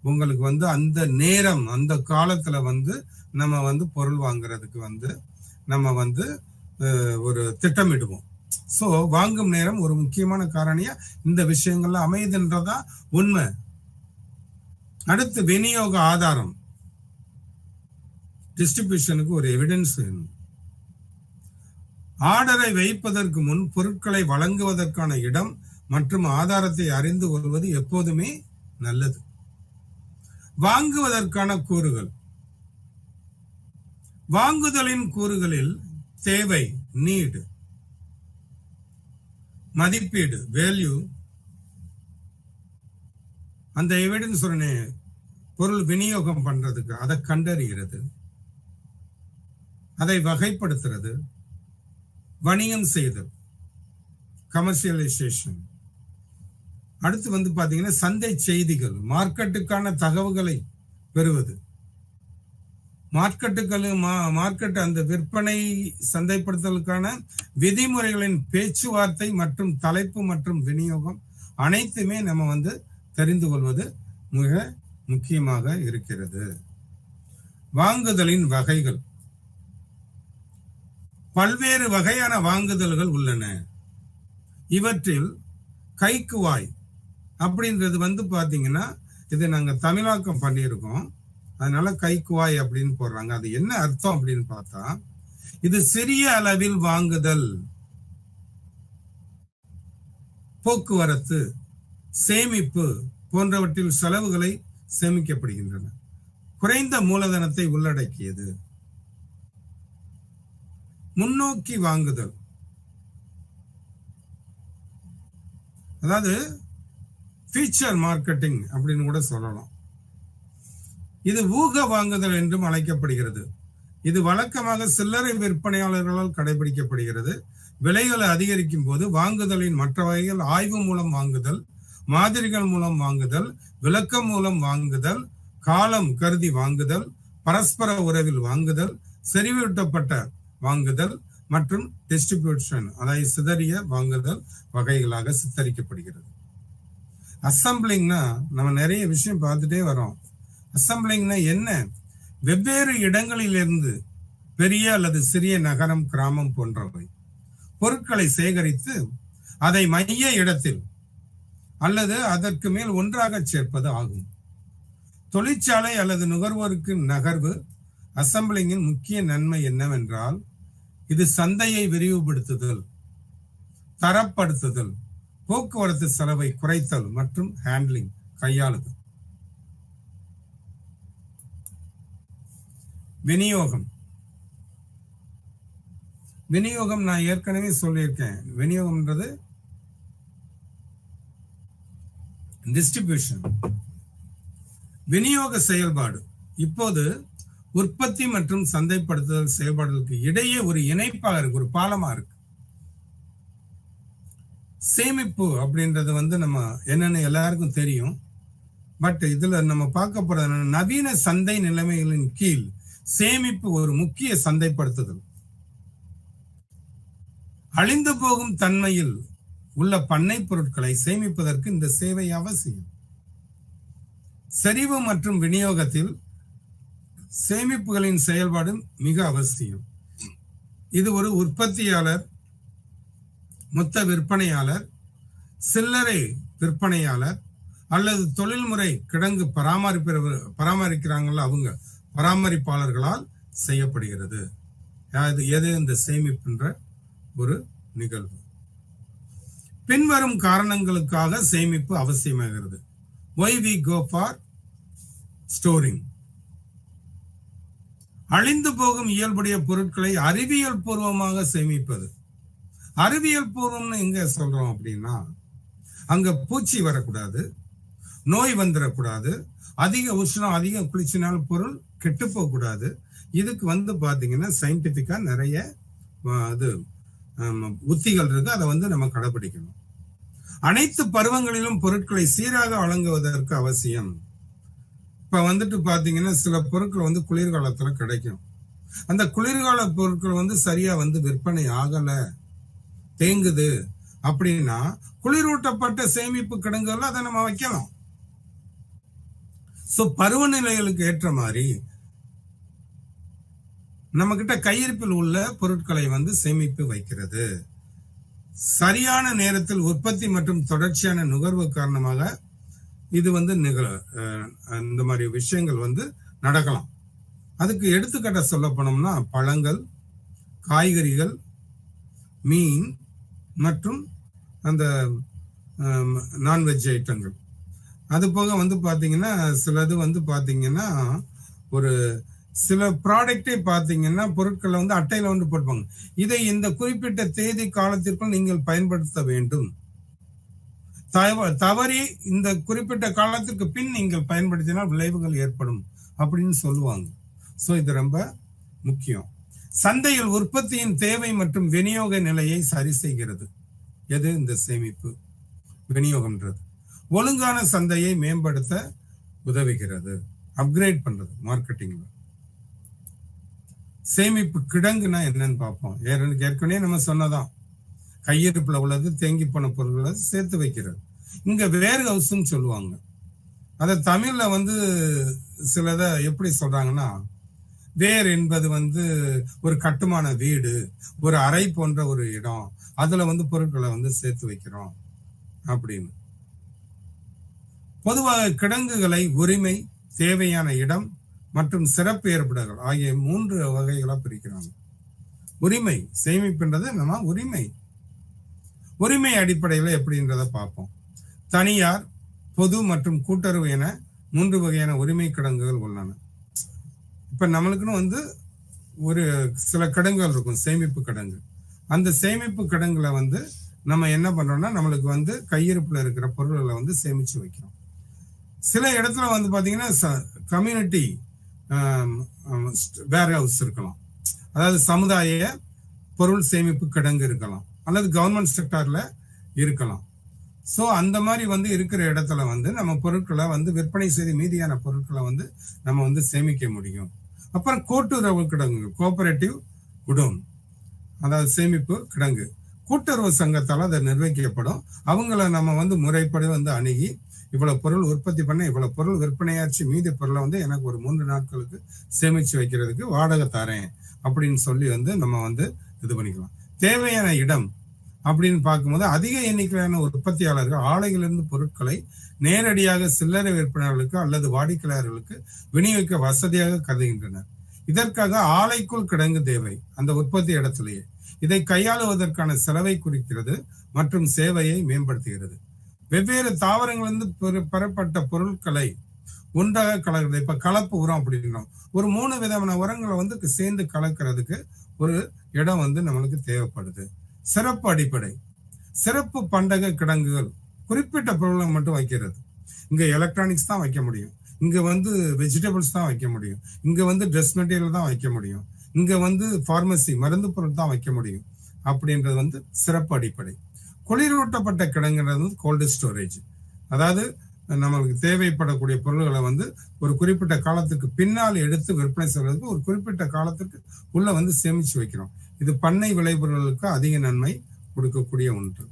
உங்களுக்கு வந்து அந்த நேரம், அந்த காலத்துல வந்து நம்ம வந்து பொருள் வாங்குறதுக்கு வந்து நம்ம வந்து ஒரு திட்டமிடுவோம். சோ வாங்கும் நேரம் ஒரு முக்கியமான காரணியா இந்த விஷயங்கள்ல அமையுதுன்றதா உண்மை. அடுத்து விநியோக ஆதாரம், டிஸ்ட்ரிபியூஷனுக்கு ஒரு எவிடன்ஸ் வேணும். ஆர்டரை வைப்பதற்கு முன் பொருட்களை வழங்குவதற்கான இடம் மற்றும் ஆதாரத்தை அறிந்து கொள்வது எப்போதுமே நல்லது. வாங்குவதற்கான கூறுகள். வாங்குதலின் கூறுகளில் தேவை, நீட், மதிப்பீடு, வேல்யூ, அந்த எவிடன்ஸ் பொருள் விநியோகம் பண்றதுக்கு அதை கண்டறிகிறது, அதை வகைப்படுத்துறது, வணிகம் செய்தல், கமர்ஷியலைசேஷன். அடுத்து வந்து பாத்தீங்கன்னா சந்தை செய்திகள், மார்க்கெட்டுக்கான தகவல்களை பெறுவது. மார்க்கெட் அந்த விற்பனை சந்தைப்படுத்தலுக்கான விதிமுறைகளின் பேச்சுவார்த்தை மற்றும் தலைப்பு மற்றும் விநியோகம் அனைத்துமே நம்ம வந்து தெரிந்து கொள்வது மிக முக்கியமாக இருக்கிறது. வாங்குதலின் வகைகள். பல்வேறு வகையான வாங்குதல்கள் உள்ளன. இவற்றில் கைக்குவாய் அப்படின்றது வந்து பாத்தீங்கன்னா இது நாங்க தமிழாக்கம் பண்ணியிருக்கோம், அதனால கைக்குவாய் அப்படின்னு போடுறாங்க. அது என்ன அர்த்தம் அப்படின்னு பார்த்தா, இது சிறிய அளவில் வாங்குதல், போக்குவரத்து, சேமிப்பு போன்றவற்றில் செலவுகளை சேமிக்கப்படுகின்றன. குறைந்த மூலதனத்தை உள்ளடக்கியது. முன்னோக்கி வாங்குதல், அதாவது ஃபீச்சர் மார்க்கெட்டிங் அப்படின்னு கூட சொல்லலாம். இது ஊக வாங்குதல் என்றும் அழைக்கப்படுகிறது. இது வழக்கமாக சில்லறை விற்பனையாளர்களால் கடைபிடிக்கப்படுகிறது. விலைகளை அதிகரிக்கும் போது வாங்குதலின் மற்ற வகைகள் ஆய்வு மூலம் வாங்குதல், மாதிரிகள் மூலம் வாங்குதல், விளக்கம் மூலம் வாங்குதல், காலம் கருதி வாங்குதல், பரஸ்பர உறவில் வாங்குதல், செறிவூட்டப்பட்ட வாங்குதல் மற்றும் டிஸ்ட்ரிபியூஷன் அதாவது சிதறிய வாங்குதல் வகைகளாக சித்தரிக்கப்படுகிறது. அசம்பிளிங்னா நம்ம நிறைய விஷயம் பார்த்துட்டே வரோம். அசம்பிளிங்னா என்ன? வெவ்வேறு இடங்களிலிருந்து பெரிய அல்லது சிறிய நகரம், கிராமம் போன்றவை பொருட்களை சேகரித்து அதை மைய இடத்தில் அல்லது அதற்கு மேல் ஒன்றாக சேர்ப்பது ஆகும். தொழிற்சாலை அல்லது நுகர்வோருக்கு நகர்வு. அசம்பிளிங்கின் முக்கிய நன்மை என்னவென்றால் இது சந்தையை விரிவுபடுத்துதல், தரப்படுத்துதல், போக்குவரத்து செலவை குறைத்தல் மற்றும் ஹேண்ட்லிங் கையாளுதல். விநியோகம். விநியோகம் நான் ஏற்கனவே சொல்லியிருக்கேன். விநியோகம்ன்றது டிஸ்ட்ரிபியூஷன். விநியோக செயல்பாடு இப்போது உற்பத்தி மற்றும் சந்தைப்படுத்துதல் செயல்பாடுகளுக்கு இடையே ஒரு இணைப்பாக இருக்கு, ஒரு பாலமா இருக்கு. சேமிப்பு அப்படின்றது நம்ம என்னன்னு எல்லாருக்கும் தெரியும். பட் இதுல நம்ம பார்க்க போறது நவீன சந்தை நிலைமைகளின் கீழ் சேமிப்பு ஒரு முக்கிய சந்தைப்படுத்துதல். அழிந்து போகும் தன்மையில் உள்ள பண்ணை பொருட்களை சேமிப்பதற்கு இந்த சேவை அவசியம். செறிவு மற்றும் விநியோகத்தில் சேமிப்புகளின் செயல்பாடு மிக அவசியம். இது ஒரு உற்பத்தியாளர், மொத்த விற்பனையாளர், சில்லறை விற்பனையாளர் அல்லது தொழில்முறை கிடங்கு பராமரிக்கிறாங்களோ அவங்க பராமரிப்பாளர்களால் செய்யப்படுகிறது. எது இந்த சேமிப்புன்ற ஒரு நிகழ்வு. பின்வரும் காரணங்களுக்காக சேமிப்பு அவசியமாகிறது. Why we go for storing. அழிந்து போகும் இயல்புடைய பொருட்களை அறிவியல் பூர்வமாக சேமிப்பது. அறிவியல் பூர்வம்னு எங்க சொல்றோம் அப்படின்னா, அங்க பூச்சி வரக்கூடாது, நோய் வந்துடக்கூடாது, அதிக உஷ்ணம் அதிக குளிர்ச்சினால பொருள் கெட்டு போக கூடாது. இதுக்கு பாத்தீங்கன்னா சயின்டிபிக்கா நிறைய இது உத்திகள் இருக்கு. அதை நம்ம கடைபிடிக்கணும். அனைத்து பருவங்களிலும் பொருட்களை சீராக வழங்குவதற்கு அவசியம். இப்ப பாத்தீங்கன்னா சில பொருட்கள் குளிர்காலத்துல கிடைக்கும். அந்த குளிர்கால பொருட்கள் சரியா விற்பனை ஆகல, தேங்குது அப்படின்னா குளிரூட்டப்பட்ட சேமிப்பு கிடங்குகள் அதை நம்ம வைக்கலாம். சோ பருவநிலைகளுக்கு ஏற்ற மாதிரி நம்ம கிட்ட கையிருப்பில் உள்ள பொருட்களை சேமிப்பு வைக்கிறது. சரியான நேரத்தில் உற்பத்தி மற்றும் தொடர்ச்சியான நுகர்வு காரணமாக இது இந்த மாதிரி விஷயங்கள் நடக்கலாம். அதுக்கு எடுத்துக்காட்ட சொல்ல போனோம்னா பழங்கள், காய்கறிகள், மீன் மற்றும் அந்த நான்வெஜ் ஐட்டங்கள். அது போக பாத்தீங்கன்னா சிலது பாத்தீங்கன்னா ஒரு சில ப்ராடக்டே பாத்தீங்கன்னா பொருட்களை அட்டையில போட்டுப்பாங்க. இதை இந்த குறிப்பிட்ட தேதி காலத்திற்குள் நீங்கள் பயன்படுத்த வேண்டும், தவறி இந்த குறிப்பிட்ட காலத்திற்கு பின் நீங்கள் பயன்படுத்தினால் விளைவுகள் ஏற்படும் அப்படின்னு சொல்லுவாங்க. சோ இது ரொம்ப முக்கியம். சந்தையில் உற்பத்தியின் தேவை மற்றும் விநியோக நிலையை சரி செய்கிறது. எது இந்த சேமிப்பு விநியோகம்ன்றது ஒழுங்கான சந்தையை மேம்படுத்த உதவுகிறது, அப்கிரேட் பண்றது மார்க்கெட்டிங்ல. சேமிப்பு கிடங்குனா என்னன்னு பார்ப்போம். ஏற்கனவே நம்ம சொன்னதான், கையிருப்புல உள்ளது தேங்கி போன பொருட்களை சேர்த்து வைக்கிறது. இங்க வேர் ஹவுஸ்ன்னு சொல்லுவாங்க. அத தமிழ்ல சிலத எப்படி சொல்றாங்கன்னா, வேர் என்பது ஒரு கட்டுமான வீடு, ஒரு அறை போன்ற ஒரு இடம், அதுல பொருட்களை சேர்த்து வைக்கிறோம் அப்படின்னு. பொதுவாக கிடங்குகளை உரிமை, தேவையான இடம் மற்றும் சிறப்பு ஏற்படுகள் ஆகிய 3 வகைகளா பிரிக்கிறாங்க. உரிமை சேமிப்புன்றது நம்ம உரிமை அடிப்படையில எப்படின்றத பார்ப்போம். தனியார், பொது மற்றும் கூட்டுறவு என 3 வகையான உரிமை கிடங்குகள் உள்ளன. இப்ப நம்மளுக்குன்னு ஒரு சில கிடங்குகள் இருக்கும், சேமிப்பு கிடங்கு. அந்த சேமிப்பு கிடங்குல நம்ம என்ன பண்றோம்னா, நம்மளுக்கு கையிருப்புல இருக்கிற பொருள்களை சேமிச்சு வைக்கிறோம். சில இடத்துல வந்து பாத்தீங்கன்னா கம்யூனிட்டி வேர் ஹவுஸ் இருக்கலாம், அதாவது சமுதாய பொருள் சேமிப்பு கிடங்கு இருக்கலாம், அல்லது கவர்மெண்ட் செக்டார்ல இருக்கலாம். ஸோ அந்த மாதிரி வந்து இருக்கிற இடத்துல வந்து நம்ம பொருட்களை வந்து விற்பனை செய்து மீதியான பொருட்களை வந்து நம்ம வந்து சேமிக்க முடியும். அப்புறம் கூட்டுறவு கிடங்கு, கோஆபரேட்டிவ் குடோன், அதாவது சேமிப்பு கிடங்கு, கூட்டுறவு சங்கத்தால் அதை நிர்வகிக்கப்படும். அவங்கள நம்ம வந்து முறைப்படி வந்து அணுகி இவ்வளவு பொருள் உற்பத்தி பண்ண இவ்வளவு பொருள் விற்பனையாச்சு, மீதி பொருளை வந்து எனக்கு ஒரு 3 நாட்களுக்கு சேமிச்சு வைக்கிறதுக்கு வாடகை தரேன் அப்படின்னு சொல்லி வந்து நம்ம வந்து இது பண்ணிக்கலாம். தேவையான இடம் அப்படின்னு பார்க்கும்போது அதிக எண்ணிக்கையிலான உற்பத்தியாளர்கள் ஆலைகளிலிருந்து பொருட்களை நேரடியாக சில்லறை விற்பனையாளர்களுக்கு அல்லது வாடிக்கையாளர்களுக்கு விநியோகிக்க வசதியாக கருதுகின்றனர். இதற்காக ஆலைக்குள் கிடங்கு தேவை, அந்த உற்பத்தி இடத்திலேயே. இதை கையாளுவதற்கான செலவை குறிக்கிறது மற்றும் சேவையை மேம்படுத்துகிறது. வெவ்வேறு தாவரங்களிலிருந்து பெறப்பட்ட பொருட்களை ஒன்றாக கலக்கிறது. இப்ப கலப்பு உரம் அப்படின்றோம், ஒரு 3 விதமான உரங்களை வந்து சேர்ந்து கலக்கிறதுக்கு ஒரு இடம் வந்து நம்மளுக்கு தேவைப்படுது. சிறப்பு அடிப்படை, சிறப்பு பண்டக கிடங்குகள் குறிப்பிட்ட பொருளை மட்டும் வைக்கிறது. இங்க எலக்ட்ரானிக்ஸ் தான் வைக்க முடியும், இங்க வந்து வெஜிடபிள்ஸ் தான் வைக்க முடியும், இங்க வந்து ட்ரெஸ் மெட்டீரியல் தான் வைக்க முடியும், இங்க வந்து பார்மசி மருந்து பொருள் தான் வைக்க முடியும் அப்படின்றது வந்து சிறப்பு அடிப்படை. குளிரூட்டப்பட்ட கிடங்குன்றது வந்து கோல்டு ஸ்டோரேஜ், அதாவது நம்மளுக்கு தேவைப்படக்கூடிய பொருள்களை வந்து ஒரு குறிப்பிட்ட காலத்துக்கு பின்னால் எடுத்து விற்பனை செய்வதற்கு ஒரு குறிப்பிட்ட காலத்துக்கு உள்ள வந்து சேமிச்சு வைக்கிறோம். இது பண்ணை விளைபொருளுக்கு அதிக நன்மை கொடுக்கக்கூடிய ஒன்று.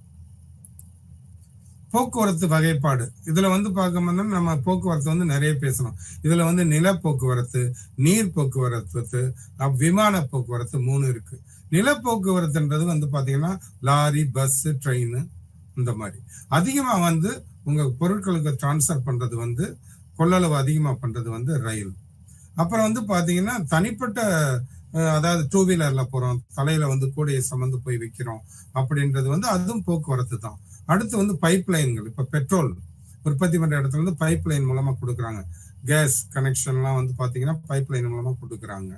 போக்குவரத்து வகைப்பாடு, இதுல வந்து பார்க்க நம்ம போக்குவரத்து வந்து நிறைய பேசணும். இதுல வந்து நில போக்குவரத்து, நீர் போக்குவரத்து, விமான போக்குவரத்து 3 இருக்கு. நில போக்குவரத்துன்றது வந்து பாத்தீங்கன்னா லாரி, பஸ், ட்ரெயின், இந்த மாதிரி அதிகமா வந்து உங்க பொருட்களுக்கு டிரான்ஸ்ஃபர் பண்றது வந்து கொள்ளளவு அதிகமா பண்றது வந்து ரயில். அப்புறம் வந்து பாத்தீங்கன்னா தனிப்பட்ட, அதாவது 2 வீலர்ல போறோம், தலையில வந்து கூடையை சமந்து போய் வைக்கிறோம் அப்படின்றது வந்து அதுவும் போக்குவரத்து தான். அடுத்து வந்து பைப் லைன்கள், இப்ப பெட்ரோல் உற்பத்தி பண்ற இடத்துல வந்து பைப் லைன் மூலமா கொடுக்குறாங்க. கேஸ் கனெக்ஷன்லாம் வந்து பாத்தீங்கன்னா பைப் லைன் மூலமா கொடுக்குறாங்க.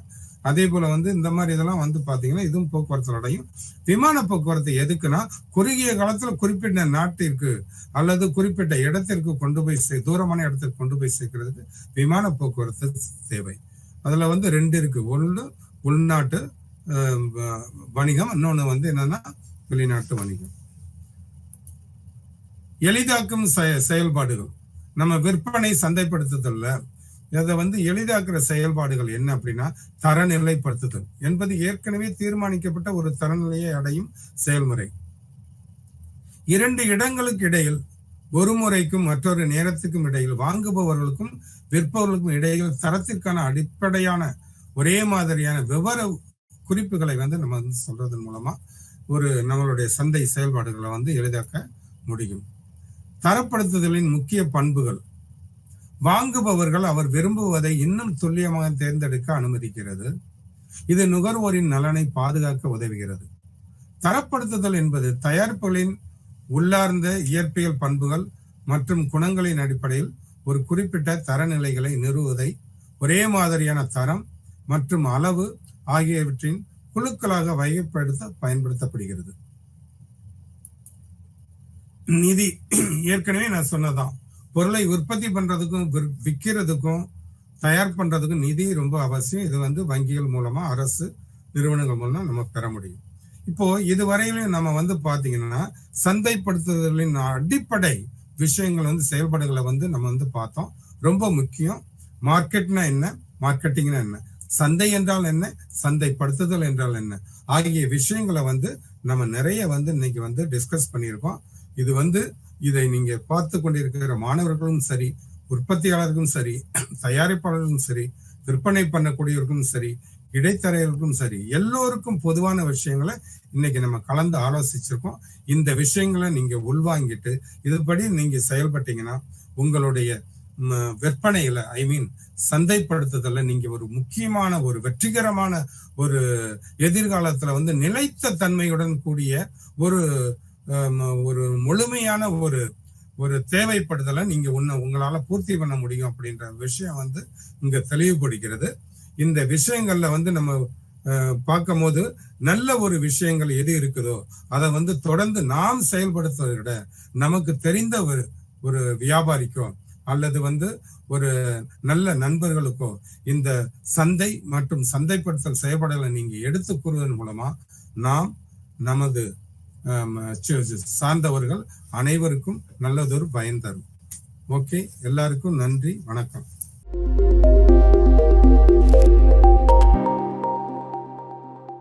அதே போல வந்து இந்த மாதிரி இதெல்லாம் வந்து பாத்தீங்கன்னா இதுவும் போக்குவரத்து அடையும். விமான போக்குவரத்து எதுக்குன்னா குறுகிய காலத்துல குறிப்பிட்ட நாட்டிற்கு அல்லது குறிப்பிட்ட இடத்திற்கு கொண்டு போய் தூரமான இடத்திற்கு கொண்டு போய் சேர்க்கிறதுக்கு விமான போக்குவரத்து தேவை. அதுல வந்து 2 இருக்கு, ஒன்று உள்நாட்டு வணிகம், இன்னொன்னு வந்து என்னன்னா வெளிநாட்டு வணிகம். எளிதாக்கும் செயல்பாடுகள், நம்ம விற்பனை சந்தைப்படுத்துதல்ல இதை வந்து எளிதாக்குற செயல்பாடுகள் என்ன அப்படின்னா தரநிலைப்படுத்துதல் என்பது ஏற்கனவே தீர்மானிக்கப்பட்ட ஒரு தரநிலையை அடையும் செயல்முறை. 2 இடங்களுக்கு இடையில், ஒரு முறைக்கும் மற்றொரு நேரத்துக்கும் இடையில், வாங்குபவர்களுக்கும் விற்பவர்களுக்கும் இடையில் தரத்திற்கான அடிப்படையான ஒரே மாதிரியான விவர குறிப்புகளை வந்து நம்ம வந்து சொல்றதன் மூலமா ஒரு நம்மளுடைய சந்தை செயல்பாடுகளை வந்து எளிதாக்க முடியும். தரப்படுத்துதலின் முக்கிய பண்புகள், வாங்குபவர்கள் அவர் விரும்புவதை இன்னும் துல்லியமாக தேர்ந்தெடுக்க அனுமதிக்கிறது. இது நுகர்வோரின் நலனை பாதுகாக்க உதவுகிறது. தரப்படுத்துதல் என்பது தயாரிப்புகளின் உள்ளார்ந்த இயற்பியல் பண்புகள் மற்றும் குணங்களின் அடிப்படையில் ஒரு குறிப்பிட்ட தரநிலைகளை நிறுவுவதை ஒரே மாதிரியான தரம் மற்றும் அளவு ஆகியவற்றின் குழுக்களாக வகைப்படுத்த பயன்படுத்தப்படுகிறது. நிதி, ஏற்கனவே நான் சொன்னதான், பொருளை உற்பத்தி பண்றதுக்கும் விற்கிறதுக்கும் தயார் பண்றதுக்கும் நிதி ரொம்ப அவசியம். இது வந்து வங்கிகள் மூலமா, அரசு நிறுவனங்கள் மூலமா நம்ம பெற முடியும். இப்போ இதுவரையிலும் நம்ம வந்து பாத்தீங்கன்னா சந்தைப்படுத்துதலின் அடிப்படை விஷயங்கள் வந்து செயல்பாடுகளை வந்து நம்ம வந்து பார்த்தோம். ரொம்ப முக்கியம். மார்க்கெட்னா என்ன, மார்க்கெட்டிங்னா என்ன, சந்தை என்றால் என்ன, சந்தைப்படுத்துதல் என்றால் என்ன ஆகிய விஷயங்களை வந்து நம்ம நிறைய வந்து இன்னைக்கு வந்து டிஸ்கஸ் பண்ணியிருக்கோம். இது வந்து இதை நீங்க பார்த்து கொண்டிருக்கிற மாணவர்களும் சரி, உற்பத்தியாளர்களும் சரி, தயாரிப்பாளர்களும் சரி, விற்பனை பண்ணக்கூடியவர்களும் சரி, இடைத்தரகர்களுக்கும் சரி, எல்லோருக்கும் பொதுவான விஷயங்களை இன்னைக்கு நம்ம கலந்து ஆலோசிச்சிருக்கோம். இந்த விஷயங்களை நீங்க உள்வாங்கிட்டு இதுபடி நீங்க செயல்பட்டீங்கன்னா உங்களுடைய விற்பனையில, சந்தைப்படுத்துதல்ல நீங்க ஒரு முக்கியமான ஒரு வெற்றிகரமான ஒரு எதிர்காலத்துல வந்து நிலைத்த தன்மையுடன் கூடிய ஒரு முழுமையான ஒரு தேவைப்படுதலை நீங்க உங்களால பூர்த்தி பண்ண முடியும் அப்படின்ற விஷயம் வந்து இங்க தெளிவுபடுகிறது. இந்த விஷயங்கள்ல வந்து நம்ம பார்க்கும் போது நல்ல ஒரு விஷயங்கள் எது இருக்குதோ அதை வந்து தொடர்ந்து நாம் செயல்படுத்துவதை விட நமக்கு தெரிந்த ஒரு வியாபாரிக்கோ அல்லது வந்து ஒரு நல்ல நண்பர்களுக்கோ இந்த சந்தை மற்றும் சந்தைப்படுத்தல் செயல்பாடுகளை நீங்க எடுத்து கூறுவதன் மூலமா நாம் நமது சார்ந்தவர்கள் அனைவருக்கும் நல்லதொரு பயன் தரும். ஓகே, எல்லாருக்கும் நன்றி, வணக்கம்.